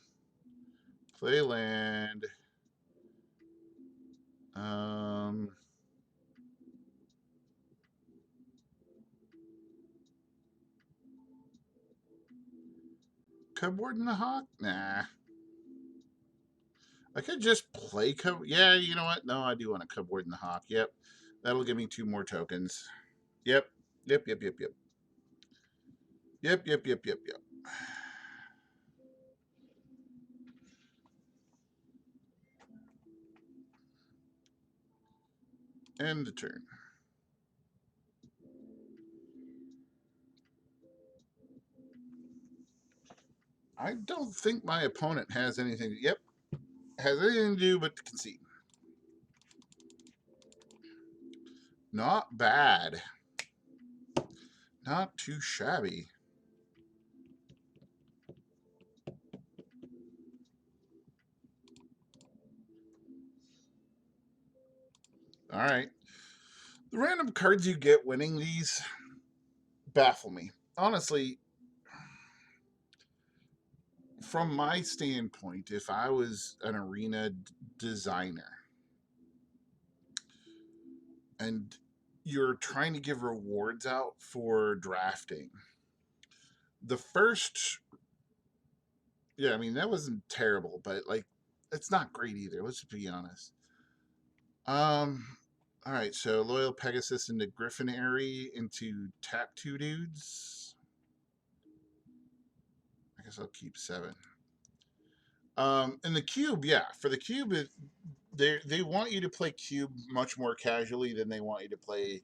Play land. Cupboard and the Hawk? Nah. I could just play Yeah, you know what? No, I do want a Cupboard and the Hawk. Yep. That'll give me 2 more tokens. Yep. Yep, yep, yep, yep. Yep, yep, yep, yep, yep. End the turn. I don't think my opponent has anything. Yep. Has anything to do but to concede. Not bad. Not too shabby. All right. The random cards you get winning these baffle me. Honestly, from my standpoint, if I was an arena designer and you're trying to give rewards out for drafting, the first, yeah, I mean, that wasn't terrible, but like, it's not great either. Let's be honest. All right, so Loyal Pegasus into Griffin Airy into tap 2 dudes. I guess I'll keep 7. And the cube, yeah, for the cube, they want you to play cube much more casually than they want you to play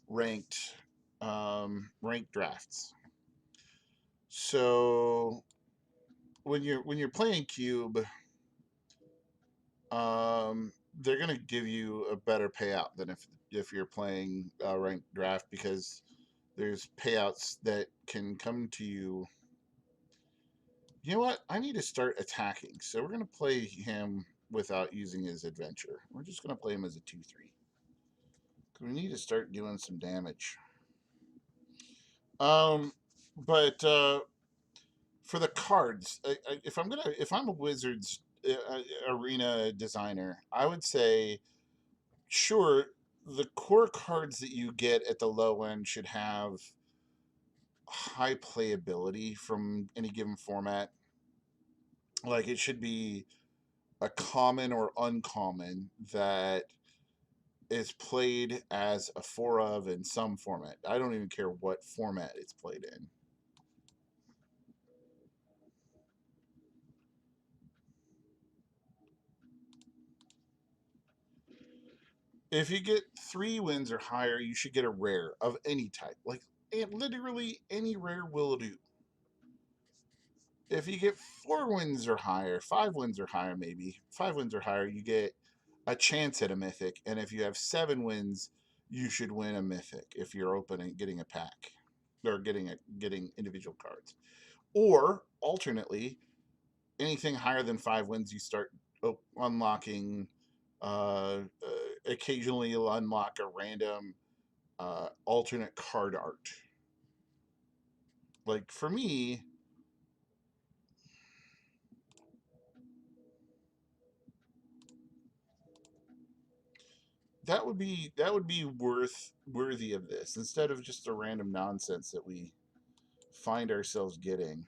ranked ranked drafts. So when you're playing cube, they're gonna give you a better payout than if you're playing a ranked draft, because there's payouts that can come to you. You know what? I need to start attacking. So we're going to play him without using his adventure. We're just going to play him as a 2/3. We need to start doing some damage. But for the cards, if I'm a Wizards arena designer, I would say, sure, the core cards that you get at the low end should have high playability from any given format. Like, it should be a common or uncommon that is played as a 4 of in some format. I don't even care what format it's played in. If you get 3 wins or higher, you should get a rare of any type. Like, literally any rare will do. If you get 4 wins or higher, 5 wins or higher, maybe 5 wins or higher, you get a chance at a mythic. And if you have 7 wins, you should win a mythic if you're opening, getting a pack, or getting individual cards. Or alternately, anything higher than 5 wins, you start unlocking. Occasionally, you'll unlock a random alternate card art. Like, for me, that would be worthy of this, instead of just the random nonsense that we find ourselves getting.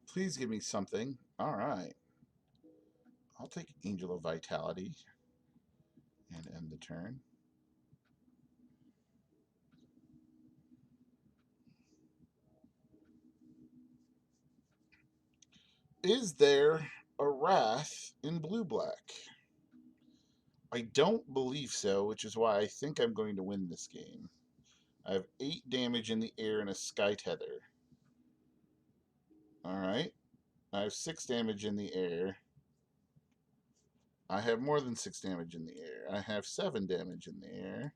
Please give me something. All right. I'll take Angel of Vitality and end the turn. Is there a Wrath in blue black? I don't believe so, which is why I think I'm going to win this game. I have 8 damage in the air and a sky tether. Alright. I have 6 damage in the air. I have more than 6 damage in the air. I have 7 damage in the air.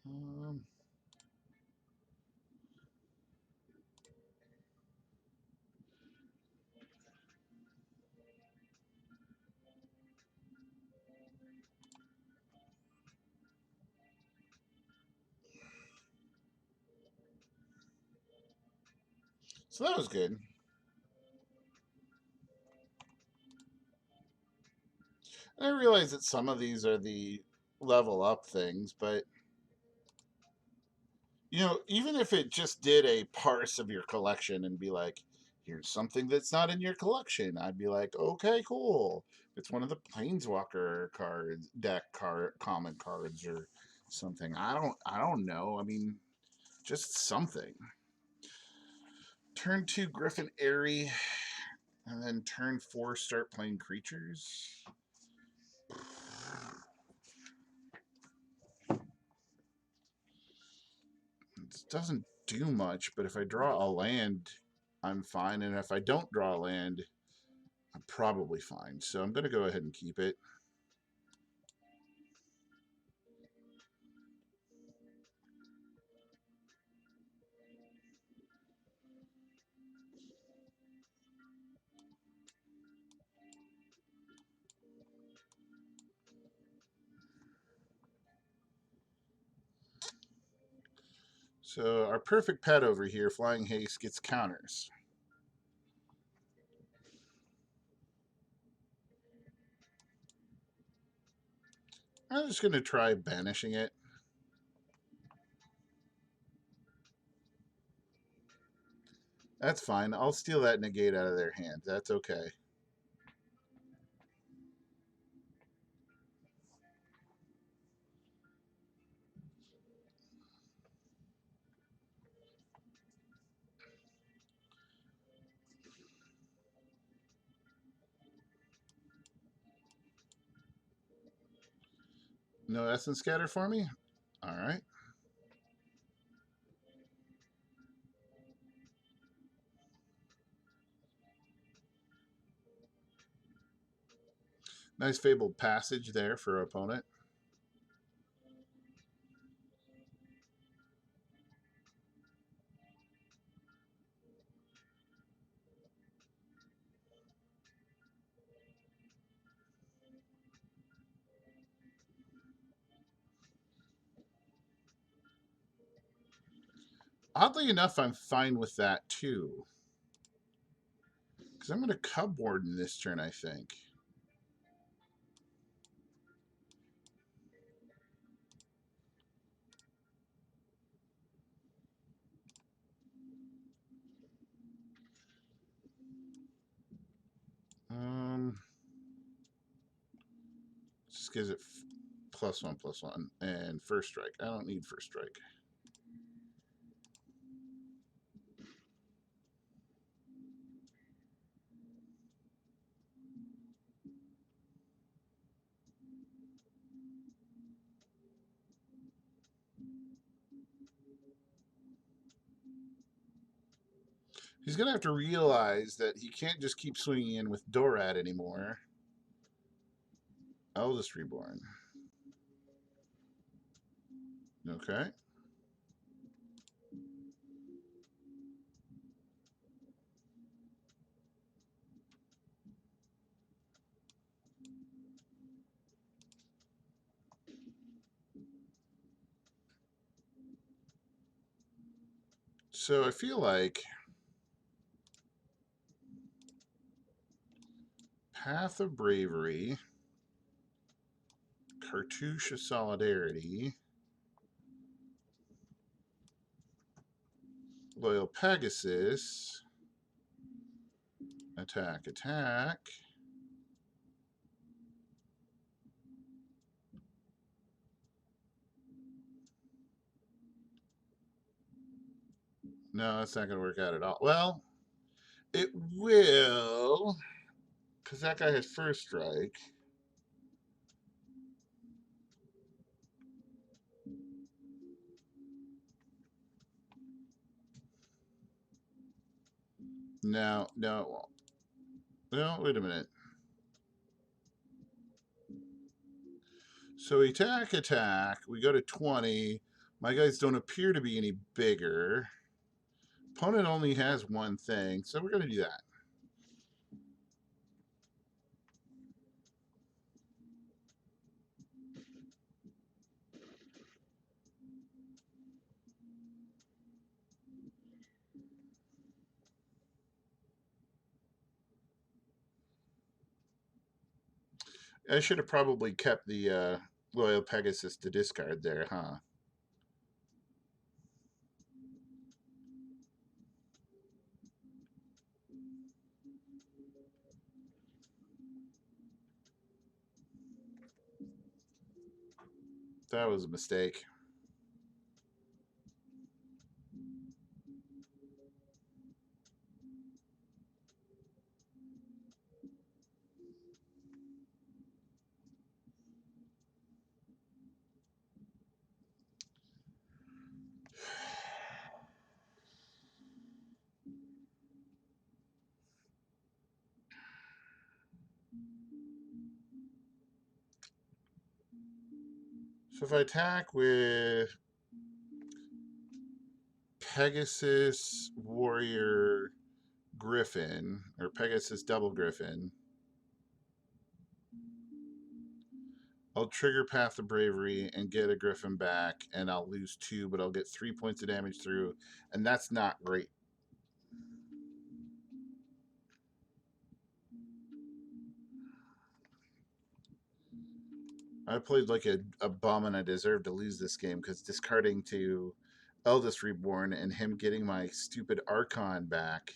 Um, so that was good. And I realize that some of these are the level up things, but even if it just did a parse of your collection and be like, here's something that's not in your collection, I'd be like, okay, cool. If it's one of the Planeswalker cards, common cards or something. I don't know. I mean, just something. Turn 2 Griffin Airy, and then turn 4 start playing creatures. It doesn't do much, but if I draw a land, I'm fine. And if I don't draw a land, I'm probably fine. So I'm going to go ahead and keep it. So our perfect pet over here, Flying Haste, gets counters. I'm just going to try banishing it. That's fine. I'll steal that negate out of their hands. That's okay. No Essence Scatter for me? All right. Nice Fabled Passage there for opponent. Oddly enough, I'm fine with that too. Because I'm going to Cub Warden this turn, I think. Just gives it +1/+1 and first strike. I don't need first strike. He's going to have to realize that he can't just keep swinging in with Dorad anymore. Eldest Reborn. Okay. So I feel like Path of Bravery, Cartouche of Solidarity, Loyal Pegasus, attack, attack. No, that's not going to work out at all. Well, It will, because that guy has first strike. No, no, it won't. No, wait a minute. So attack, attack. We go to 20. My guys don't appear to be any bigger. Opponent only has one thing, so we're going to do that. I should have probably kept the Loyal Pegasus to discard there, huh? That was a mistake. So if I attack with Pegasus Warrior Griffin, or Pegasus Double Griffin, I'll trigger Path of Bravery and get a Griffin back, and I'll lose 2, but I'll get 3 points of damage through, and that's not great. I played like a bum, and I deserve to lose this game because discarding to Eldest Reborn and him getting my stupid Archon back.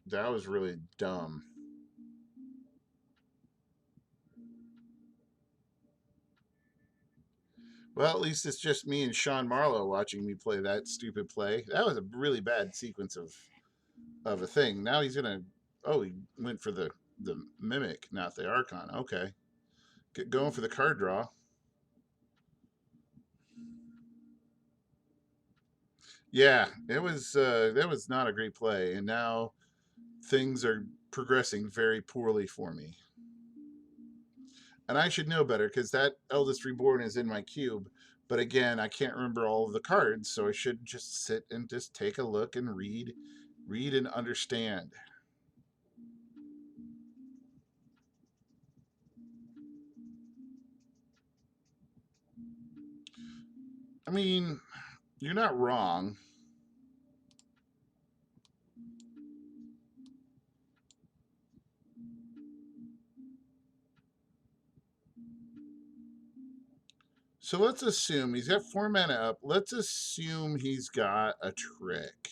That was really dumb. Well, at least it's just me and Sean Marlowe watching me play that stupid play. That was a really bad sequence of a thing. Now he's gonna. Oh, he went for the mimic, not the Archon. Okay, get going for the card draw. Yeah, it was. That was not a great play, and now things are progressing very poorly for me. And I should know better because that Eldest Reborn is in my cube. But again, I can't remember all of the cards, so I should just sit and just take a look and read and understand. I mean, you're not wrong. So let's assume he's got 4 mana up. Let's assume he's got a trick.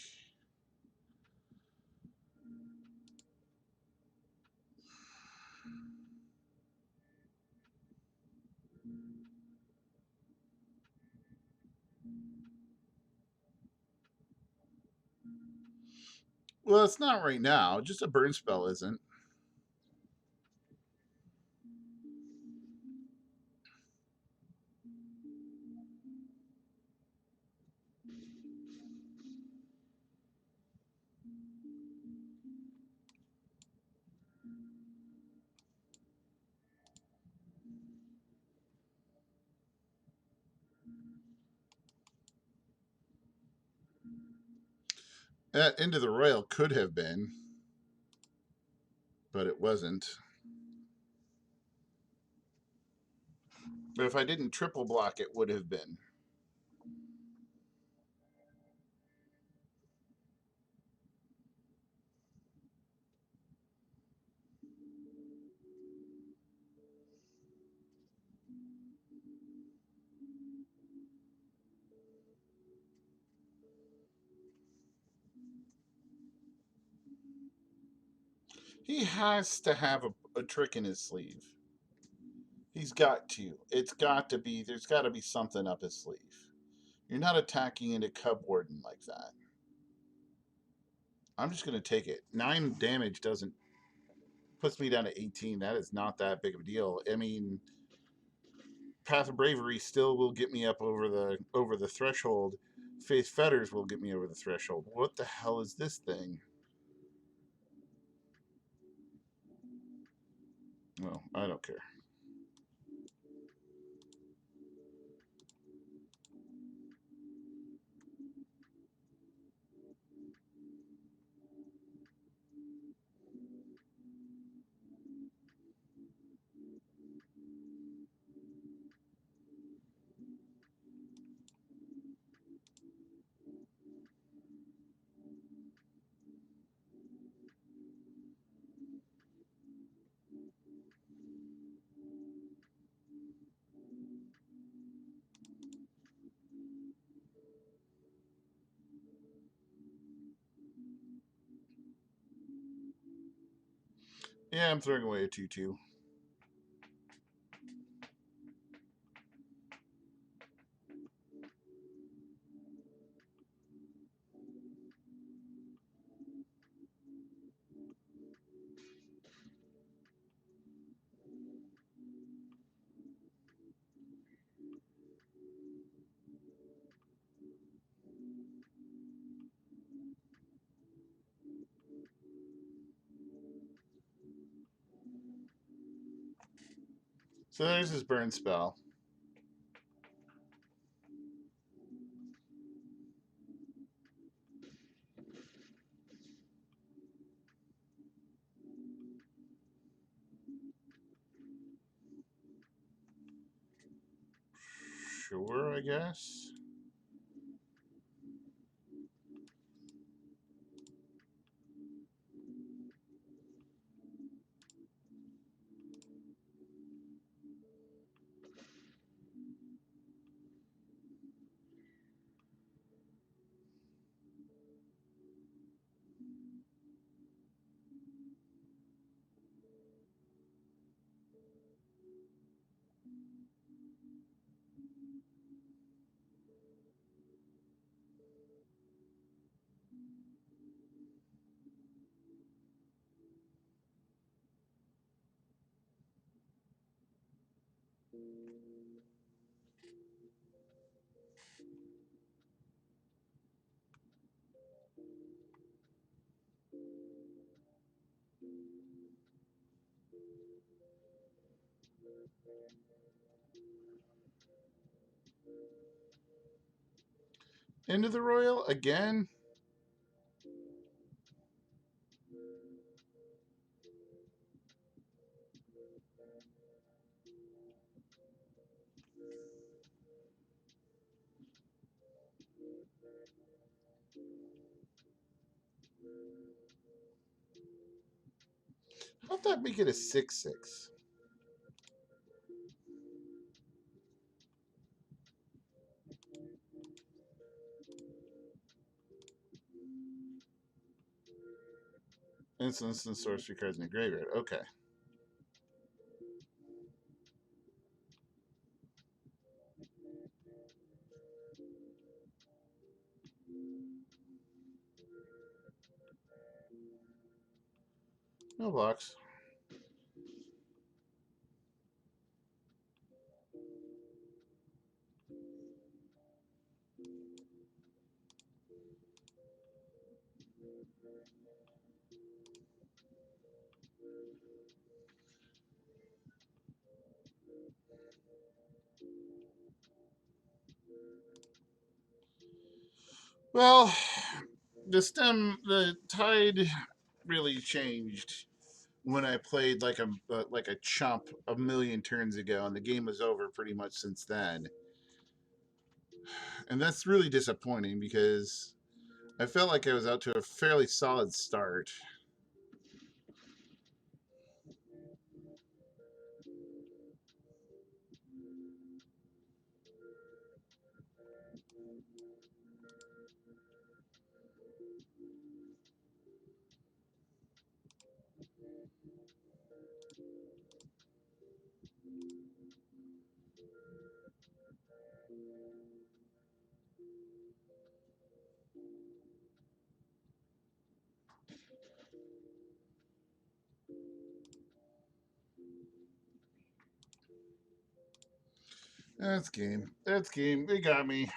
Well, it's not right now. Just a burn spell isn't. Into the Royal could have been, but it wasn't. But if I didn't triple block, it would have been. He has to have a trick in his sleeve. He's got to. It's got to be. There's got to be something up his sleeve. You're not attacking into Cub Warden like that. I'm just going to take it. 9 damage doesn't puts me down to 18. That is not that big of a deal. I mean, Path of Bravery still will get me up over the threshold. Faith Fetters will get me over the threshold. What the hell is this thing? Well, I don't care. Yeah, I'm throwing away a 2/2. So there's his burn spell. Sure, I guess. Into the Royal again. How'd that make it a 6/6? Instance and sorcery cards in the graveyard. Okay. No blocks. Well, the tide really changed when I played like a chump a million turns ago, and the game was over pretty much since then. And that's really disappointing because I felt like I was out to a fairly solid start. That's game. That's game. They got me.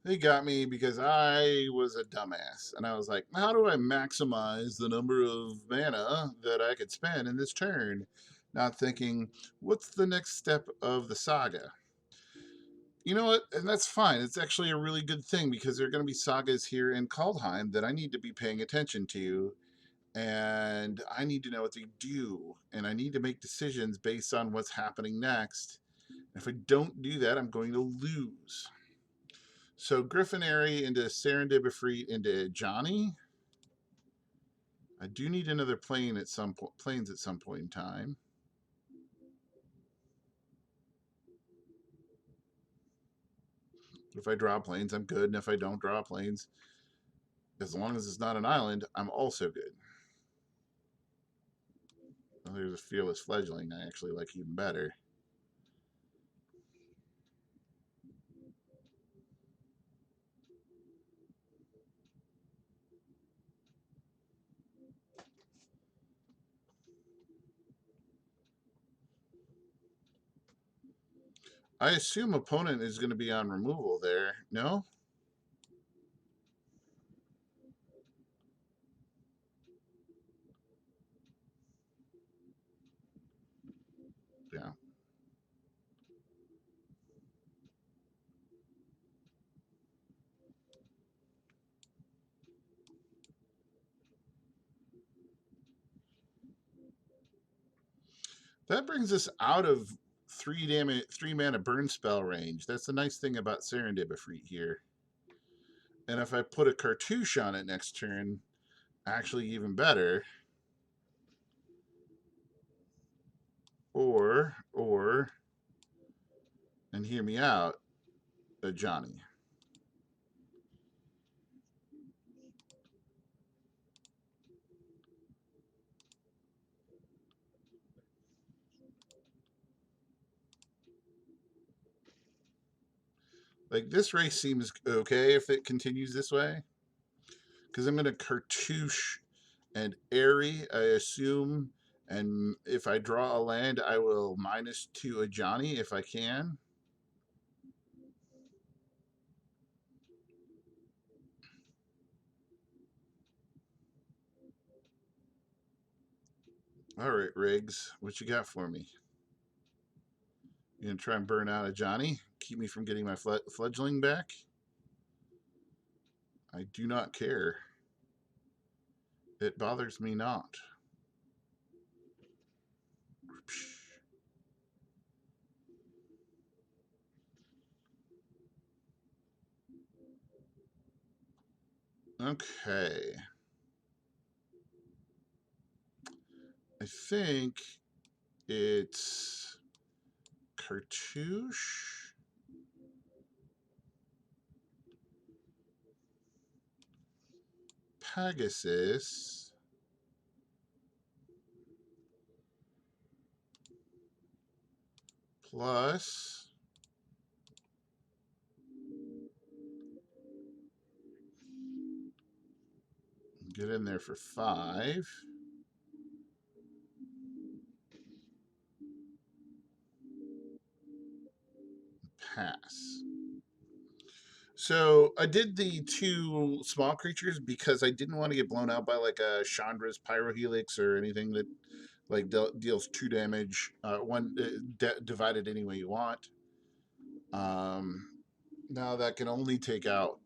They got me because I was a dumbass. And I was like, how do I maximize the number of mana that I could spend in this turn? Not thinking, what's the next step of the saga? You know what? And that's fine. It's actually a really good thing because there are going to be sagas here in Kaldheim that I need to be paying attention to. And I need to know what they do. And I need to make decisions based on what's happening next. If I don't do that, I'm going to lose. So Griffinary into Serendibifreet into Johnny. I do need another plane at some point, planes at some point in time. If I draw planes, I'm good, and if I don't draw planes, as long as it's not an island, I'm also good. Well, there's a Fearless Fledgling I actually like even better. I assume opponent is going to be on removal there. No? Yeah. That brings us out of 3 mana burn spell range. That's the nice thing about Serendibifreet here. And if I put a cartouche on it next turn, actually even better. Or, and hear me out, Johnny. Like, this race seems okay if it continues this way. Because I'm going to cartouche and airy, I assume. And if I draw a land, I will -2 a Johnny if I can. All right, Riggs, what you got for me? You gonna try and burn out a Johnny? Keep me from getting my fledgling back? I do not care. It bothers me not. Okay. I think it's cartouche. Pegasus. Plus get in there for 5. Pass. So I did the 2 small creatures because I didn't want to get blown out by like a Chandra's Pyrohelix or anything that like deals 2 damage, one divided any way you want. Now that can only take out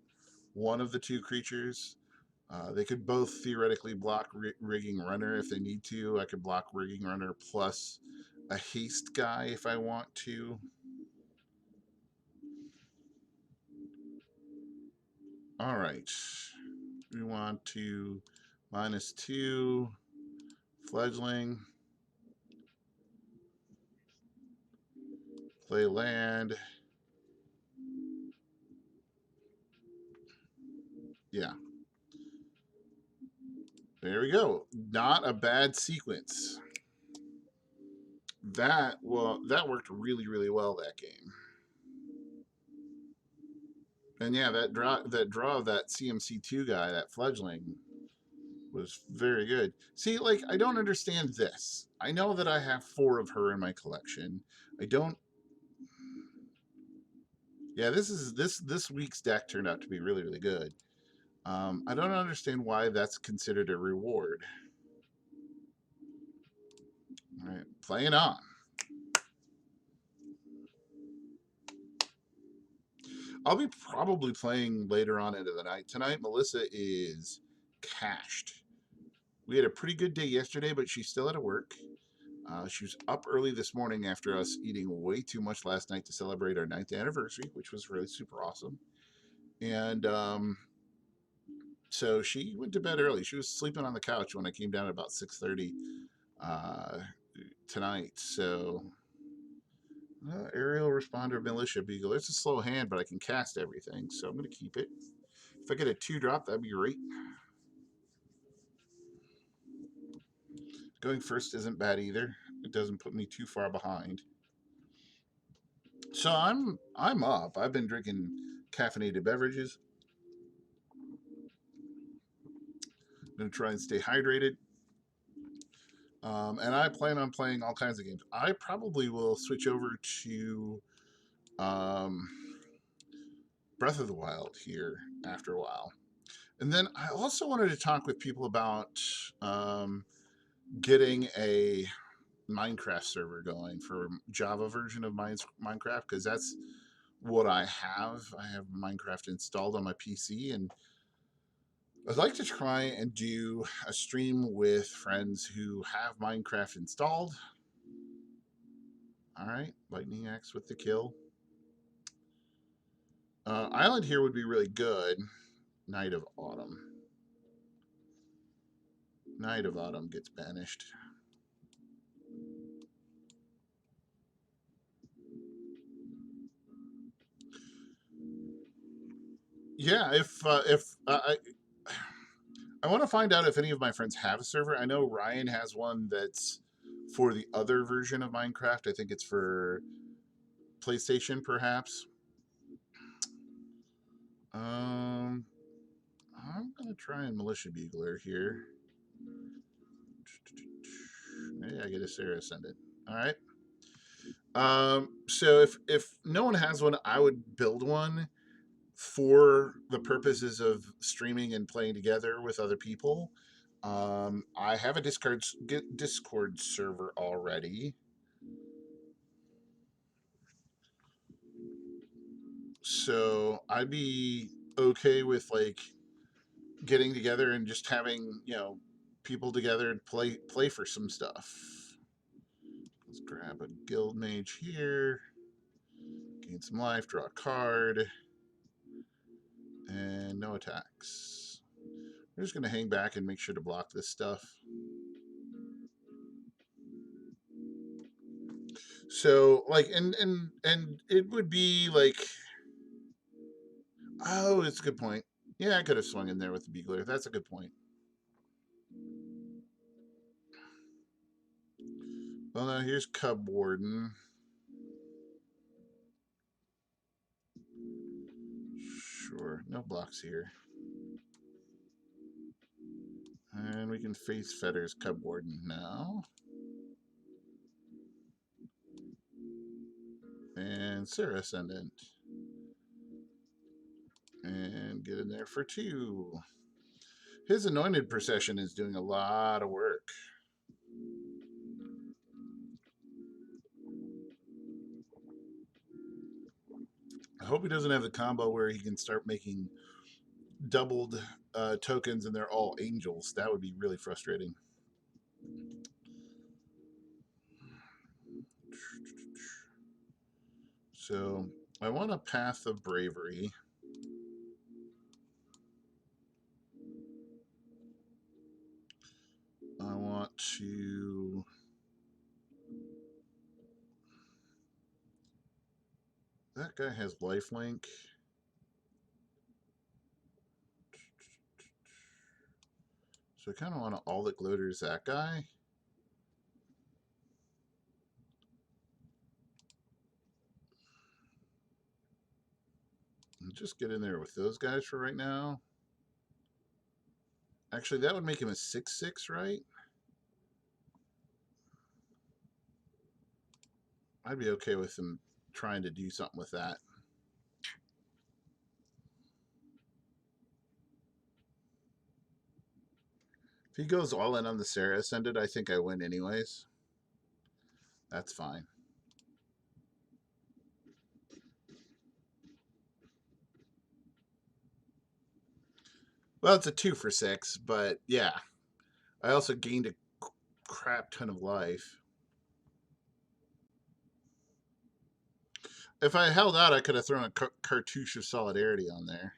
one of the 2 creatures. They could both theoretically block Rigging Runner if they need to. I could block Rigging Runner plus a haste guy if I want to. All right. We want to -2 fledgling, play land. Yeah. There we go. Not a bad sequence. That worked really, really well that game. And yeah, that draw of that CMC2 guy, that fledgling, was very good. See, like, I don't understand this. I know that I have 4 of her in my collection. I don't. Yeah, this week's deck turned out to be really really good. I don't understand why that's considered a reward. All right, playing on. I'll be probably playing later on into the night tonight. Melissa is cashed. We had a pretty good day yesterday, but she's still at work. She was up early this morning after us eating way too much last night to celebrate our 9th anniversary, which was really super awesome. And so she went to bed early. She was sleeping on the couch when I came down at about 6:30 uh, tonight. So aerial responder militia beagle. It's a slow hand, but I can cast everything, so I'm going to keep it. If I get a 2-drop, that'd be great. Going first isn't bad either. It doesn't put me too far behind. So I'm up. I've been drinking caffeinated beverages. I'm gonna try and stay hydrated. And I plan on playing all kinds of games. I probably will switch over to um, Breath of the Wild here after a while. And then I also wanted to talk with people about getting a Minecraft server going for Java version of Minecraft, because that's what I have. I have Minecraft installed on my PC, and I'd like to try and do a stream with friends who have Minecraft installed. All right, lightning axe with the kill. Island here would be really good. Night of Autumn. Night of Autumn gets banished. Yeah, if I want to find out if any of my friends have a server. I know Ryan has one that's for the other version of Minecraft. I think it's for PlayStation, perhaps. Um, I'm gonna try and Militia Bugler here. Hey, I get a Sarah Ascendant. All right. So if no one has one, I would build one for the purposes of streaming and playing together with other people. I have a Discord server already, so I'd be okay with like getting together and just having people together and play for some stuff. Let's grab a guild mage here, gain some life, draw a card, and no attacks. We're just gonna hang back and make sure to block this stuff. So like and it would be like, oh, it's a good point. Yeah, I could have swung in there with the Beagler. That's a good point. Well, now here's Cub Warden. Sure, no blocks here. And we can face Fetter's Cub Warden now. And Sarah Ascendant. And get in there for 2. His Anointed Procession is doing a lot of work. I hope he doesn't have the combo where he can start making doubled tokens and they're all angels. That would be really frustrating. So I want a Path of Bravery. I want to... That guy has lifelink. So I kind of want to all that gloaters that guy. And just get in there with those guys for right now. Actually, that would make him a 6/6, right? I'd be okay with him trying to do something with that. If he goes all in on the Sarah Ascended, I think I win anyways. That's fine. Well, it's a 2 for 6, but yeah. I also gained a crap ton of life. If I held out, I could have thrown a cartouche of Solidarity on there.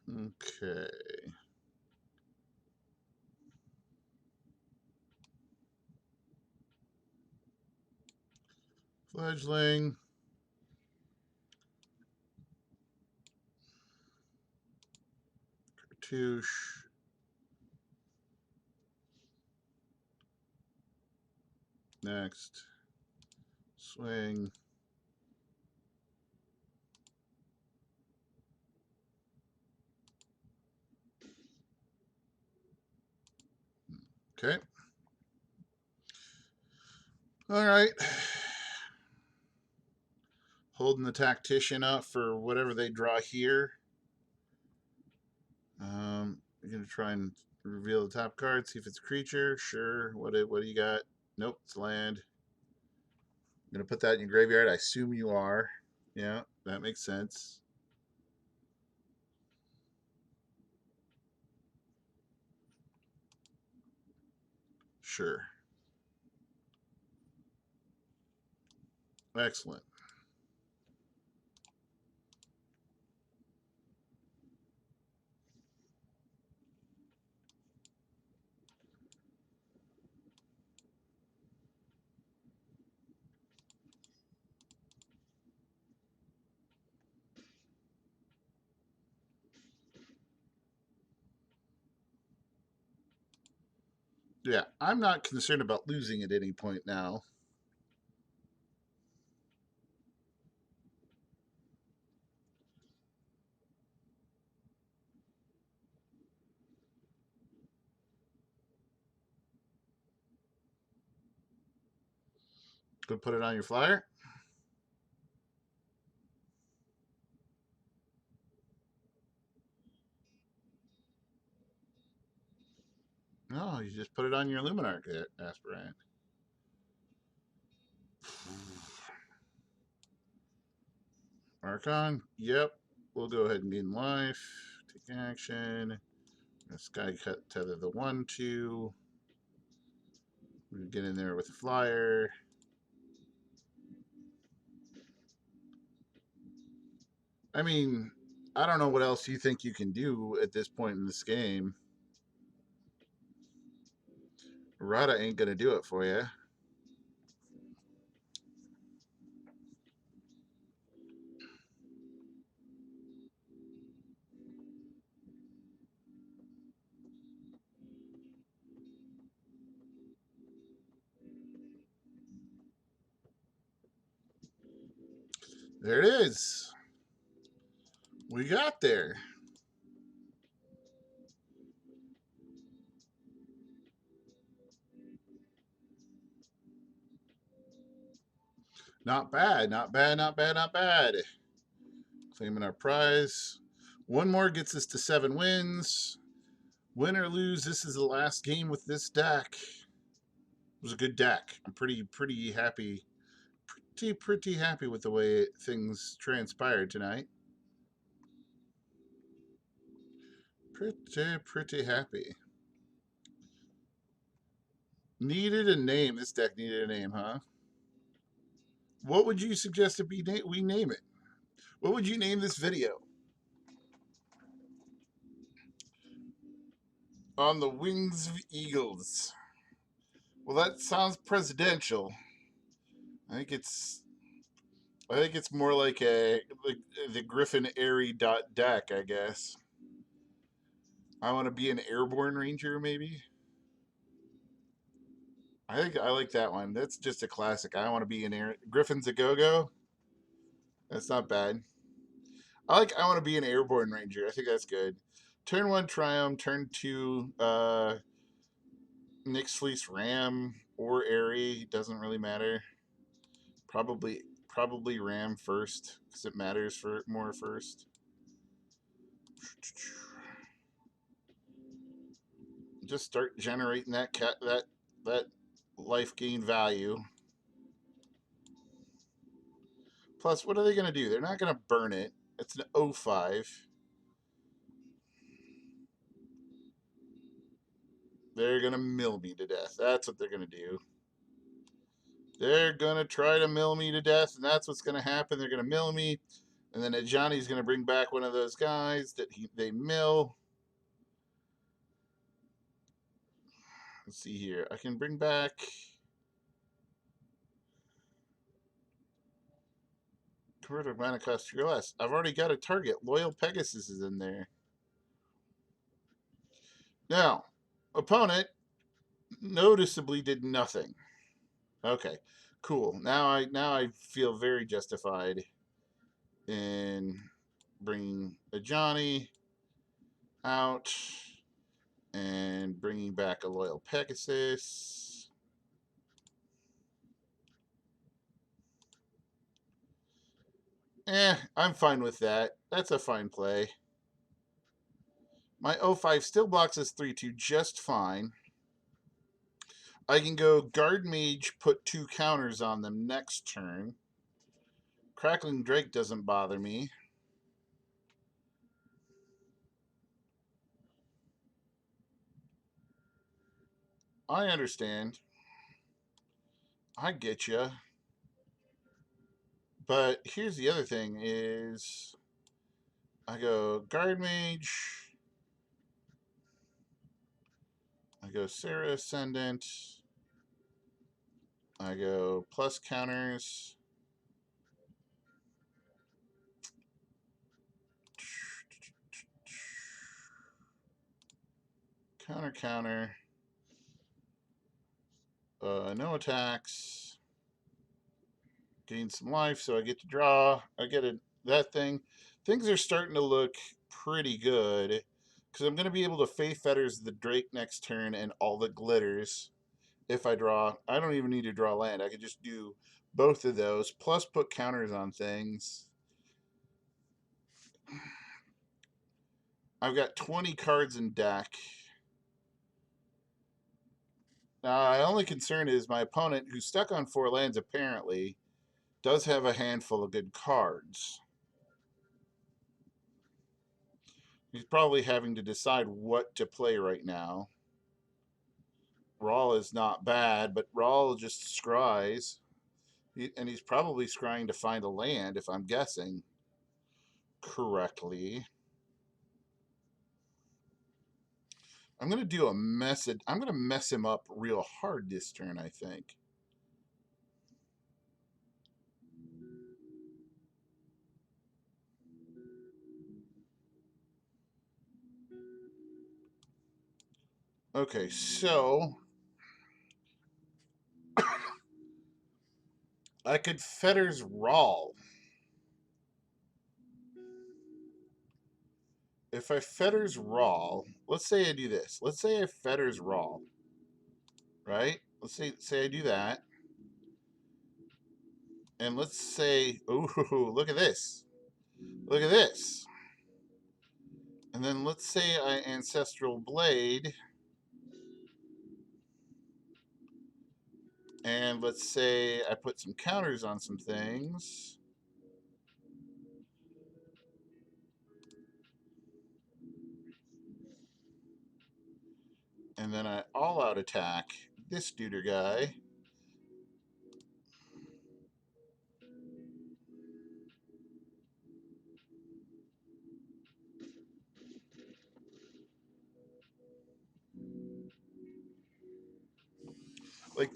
Okay. Fledgling. Cartouche. Next. Swing. Okay. All right. Holding the Tactician up for whatever they draw here. You're going to try and reveal the top card, see if it's a creature. Sure. What do you got? Nope, it's land. I'm going to put that in your graveyard. I assume you are. Yeah, that makes sense. Sure. Excellent. Yeah, I'm not concerned about losing at any point now. Go put it on your flyer. No, you just put it on your Luminarch aspirant. Archon, yep. We'll go ahead and gain life. Take action. Sky cut tether the 1/2. We get in there with a flyer. I mean, I don't know what else you think you can do at this point in this game. Rada ain't gonna do it for you. There it is. We got there. Not bad, not bad, not bad, not bad. Claiming our prize. One more gets us to 7 wins. Win or lose, this is the last game with this deck. It was a good deck. I'm pretty happy. Pretty happy with the way things transpired tonight. Pretty happy. Needed a name. This deck needed a name, huh? What would you suggest we name it? What would you name this video? On the Wings of Eagles. Well, that sounds presidential. I think it's more like the Griffin Airy deck, I guess. I want to be an airborne ranger, maybe. I think I like that one. That's just a classic. I want to be an air. Griffin's a go-go. That's not bad. I want to be an airborne ranger. I think that's good. Turn one Triumph. Turn two Nyx Fleece Ram or Airy. Doesn't really matter. Probably Ram first because it matters for more first. Just start generating that life gain value. Plus, what are they going to do? They're not going to burn it. It's an 05. They're going to mill me to death. That's what they're going to do. They're going to try to mill me to death, and that's what's going to happen. They're going to mill me, and then Johnny's going to bring back one of those guys that they mill. Let's see here. I can bring back... Convert mana cost 2 or less. I've already got a target. Loyal Pegasus is in there. Now, opponent noticeably did nothing. Okay, cool. Now I feel very justified in bringing a Johnny out and bringing back a Loyal Pegasus. I'm fine with that. That's a fine play. My 05 still blocks this 3/2 just fine. I can go Guard Mage, put 2 counters on them next turn. Crackling Drake doesn't bother me. I understand. I get you. But here's the other thing is I go Guard Mage. I go Sarah Ascendant. I go plus counters. Counter. No attacks. Gain some life, so I get to draw. I get that thing. Things are starting to look pretty good because I'm going to be able to Faith Fetters the Drake next turn and all the glitters if I draw. I don't even need to draw land. I could just do both of those, plus put counters on things. I've got 20 cards in deck. My only concern is my opponent, who's stuck on 4 lands apparently, does have a handful of good cards. He's probably having to decide what to play right now. Rawl is not bad, but Rawl just scries. And he's probably scrying to find a land, if I'm guessing correctly. I'm going to do a message. I'm going to mess him up real hard this turn, I think. Okay, so I could Fetters Rawl. If I Fetters Rawl, let's say I do this. Let's say I Fetters Rawl, right? Let's say I do that. And let's say, ooh, look at this. Look at this. And then let's say I Ancestral Blade. And let's say I put some counters on some things. And then I all-out attack this duder guy. Like,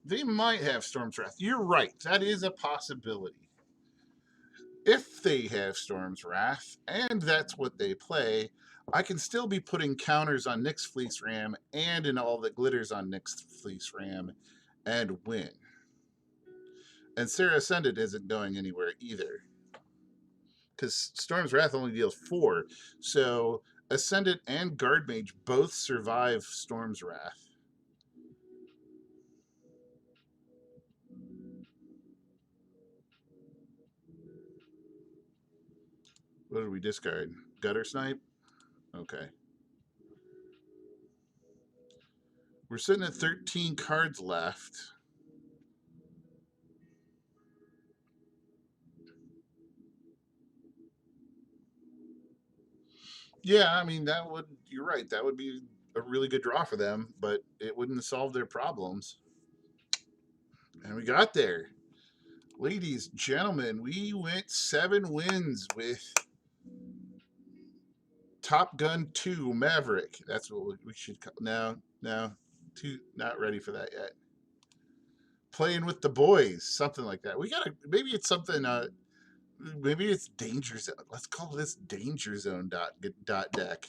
they might have Storm's Wrath. You're right. That is a possibility. If they have Storm's Wrath, and that's what they play, I can still be putting counters on Nyx Fleece Ram and in all that glitters on Nyx Fleece Ram and win. And Sarah Ascended isn't going anywhere either, because Storm's Wrath only deals 4. So Ascendant and Guard Mage both survive Storm's Wrath. What did we discard? Gutter Snipe? Okay. We're sitting at 13 cards left. Yeah, I mean, that would, you're right, that would be a really good draw for them, but it wouldn't solve their problems. And we got there. Ladies, gentlemen, we went 7 wins with Top Gun 2 Maverick. That's what we should call. No, not ready for that yet. Playing with the boys, something like that. We gotta, maybe it's something, maybe it's Danger Zone. Let's call this Danger Zone dot deck.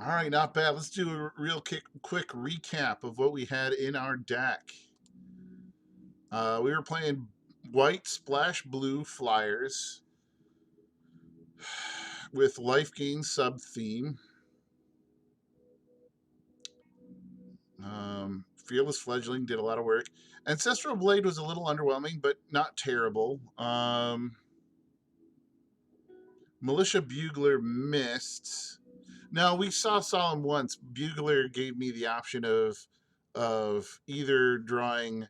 All right, not bad. Let's do a real quick recap of what we had in our deck. We were playing white splash blue flyers with life gain sub theme. Fearless Fledgling did a lot of work. Ancestral Blade was a little underwhelming, but not terrible. Militia Bugler missed. Now we saw Solemn once. Bugler gave me the option of either drawing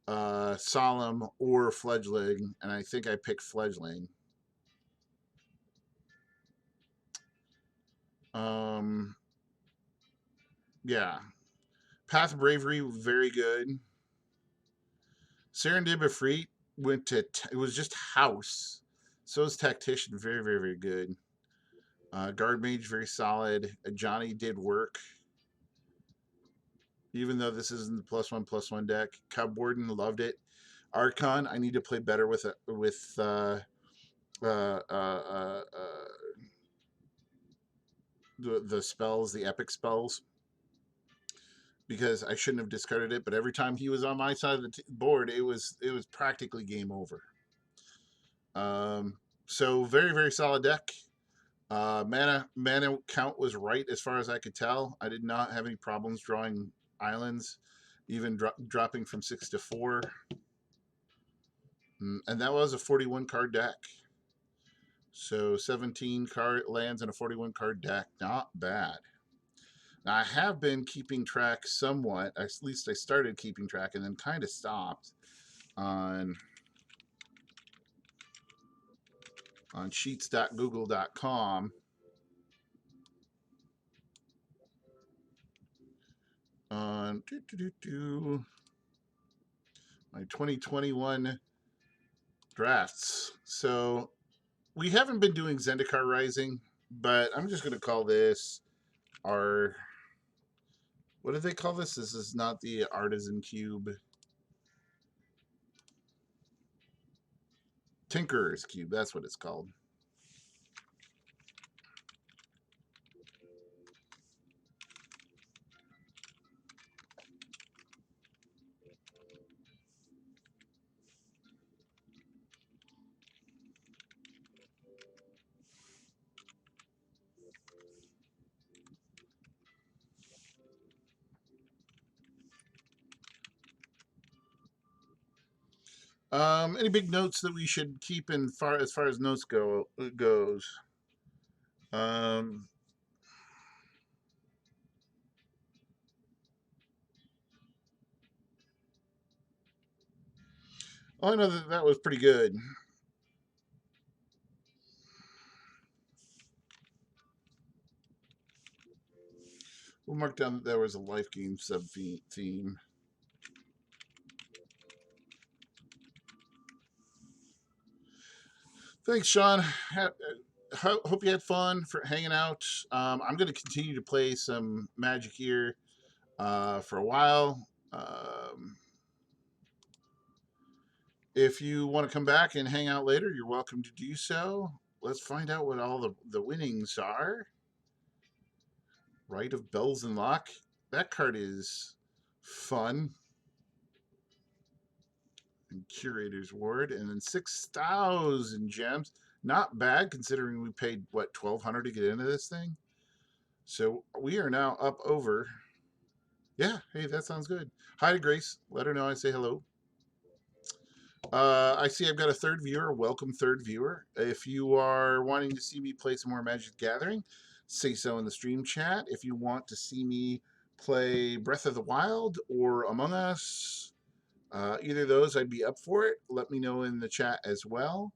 Solemn or Fledgling, and I think I picked Fledgling. Yeah. Path of Bravery, very good. Serendib Ifrit went to, it was just House. So is Tactician, very, very, very good. Guard Mage, very solid. Johnny did work. Even though this isn't the +1/+1 deck. Cub Warden, loved it. Archon, I need to play better with the spells, the epic spells, because I shouldn't have discarded it. But every time he was on my side of the board, it was practically game over. So very, very solid deck. Mana count was right as far as I could tell. I did not have any problems drawing islands, even dropping from 6 to 4. And that was a 41 card deck. So 17 card lands in a 41 card deck. Not bad. Now, I have been keeping track somewhat. At least I started keeping track and then kind of stopped on sheets.google.com. On my 2021 drafts. So we haven't been doing Zendikar Rising, but I'm just going to call this our, what do they call this? This is not the Artisan Cube. Tinkerer's Cube, that's what it's called. Any big notes that we should keep in as far as notes goes? I know that was pretty good. We'll mark down that there was a life game sub theme. Thanks, Sean. Hope you had fun for hanging out. I'm going to continue to play some Magic here for a while. If you want to come back and hang out later, you're welcome to do so. Let's find out what all the winnings are. Right of Bells and Lock. That card is fun. And Curator's Ward. And then 6,000 gems. Not bad considering we paid, what, 1,200 to get into this thing? So we are now up over. Yeah, hey, that sounds good. Hi to Grace. Let her know I say hello. I see I've got a third viewer. Welcome, third viewer. If you are wanting to see me play some more Magic the Gathering, say so in the stream chat. If you want to see me play Breath of the Wild or Among Us, either of those, I'd be up for it. Let me know in the chat as well.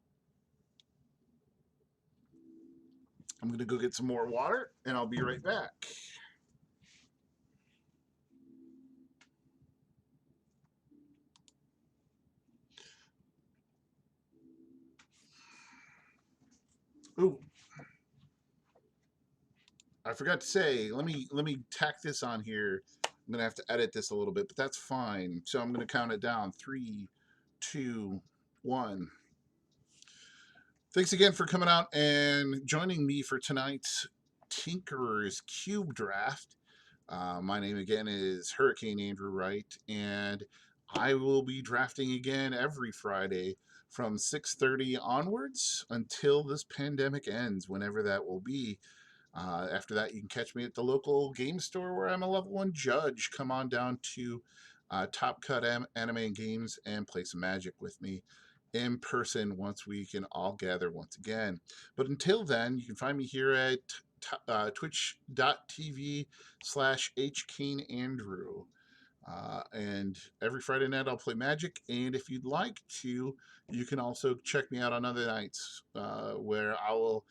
I'm going to go get some more water, and I'll be right back. Ooh, I forgot to say, let me tack this on here. I'm gonna have to edit this a little bit, but that's fine. So I'm gonna count it down. 3, 2, 1. Thanks again for coming out and joining me for tonight's Tinkerer's Cube Draft. My name again is Hurricane Andrew Wright, and I will be drafting again every Friday from 6:30 onwards until this pandemic ends, whenever that will be. After that, you can catch me at the local game store where I'm a level 1 judge. Come on down to Top Cut Anime and Games and play some Magic with me in person once we can all gather once again. But until then, you can find me here at twitch.tv/hkaneandrew. And every Friday night I'll play Magic. And if you'd like to, you can also check me out on other nights where I will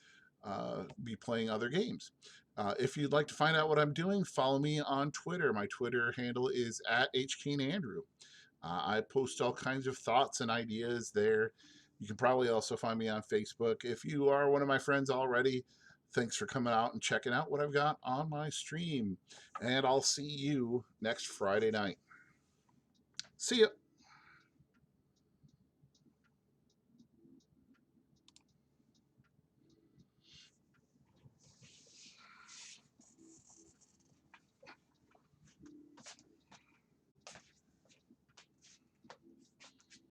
be playing other games. If you'd like to find out what I'm doing, follow me on Twitter. My Twitter handle is @hkaneandrew. I post all kinds of thoughts and ideas there. You can probably also find me on Facebook. If you are one of my friends already, thanks for coming out and checking out what I've got on my stream. And I'll see you next Friday night. See ya.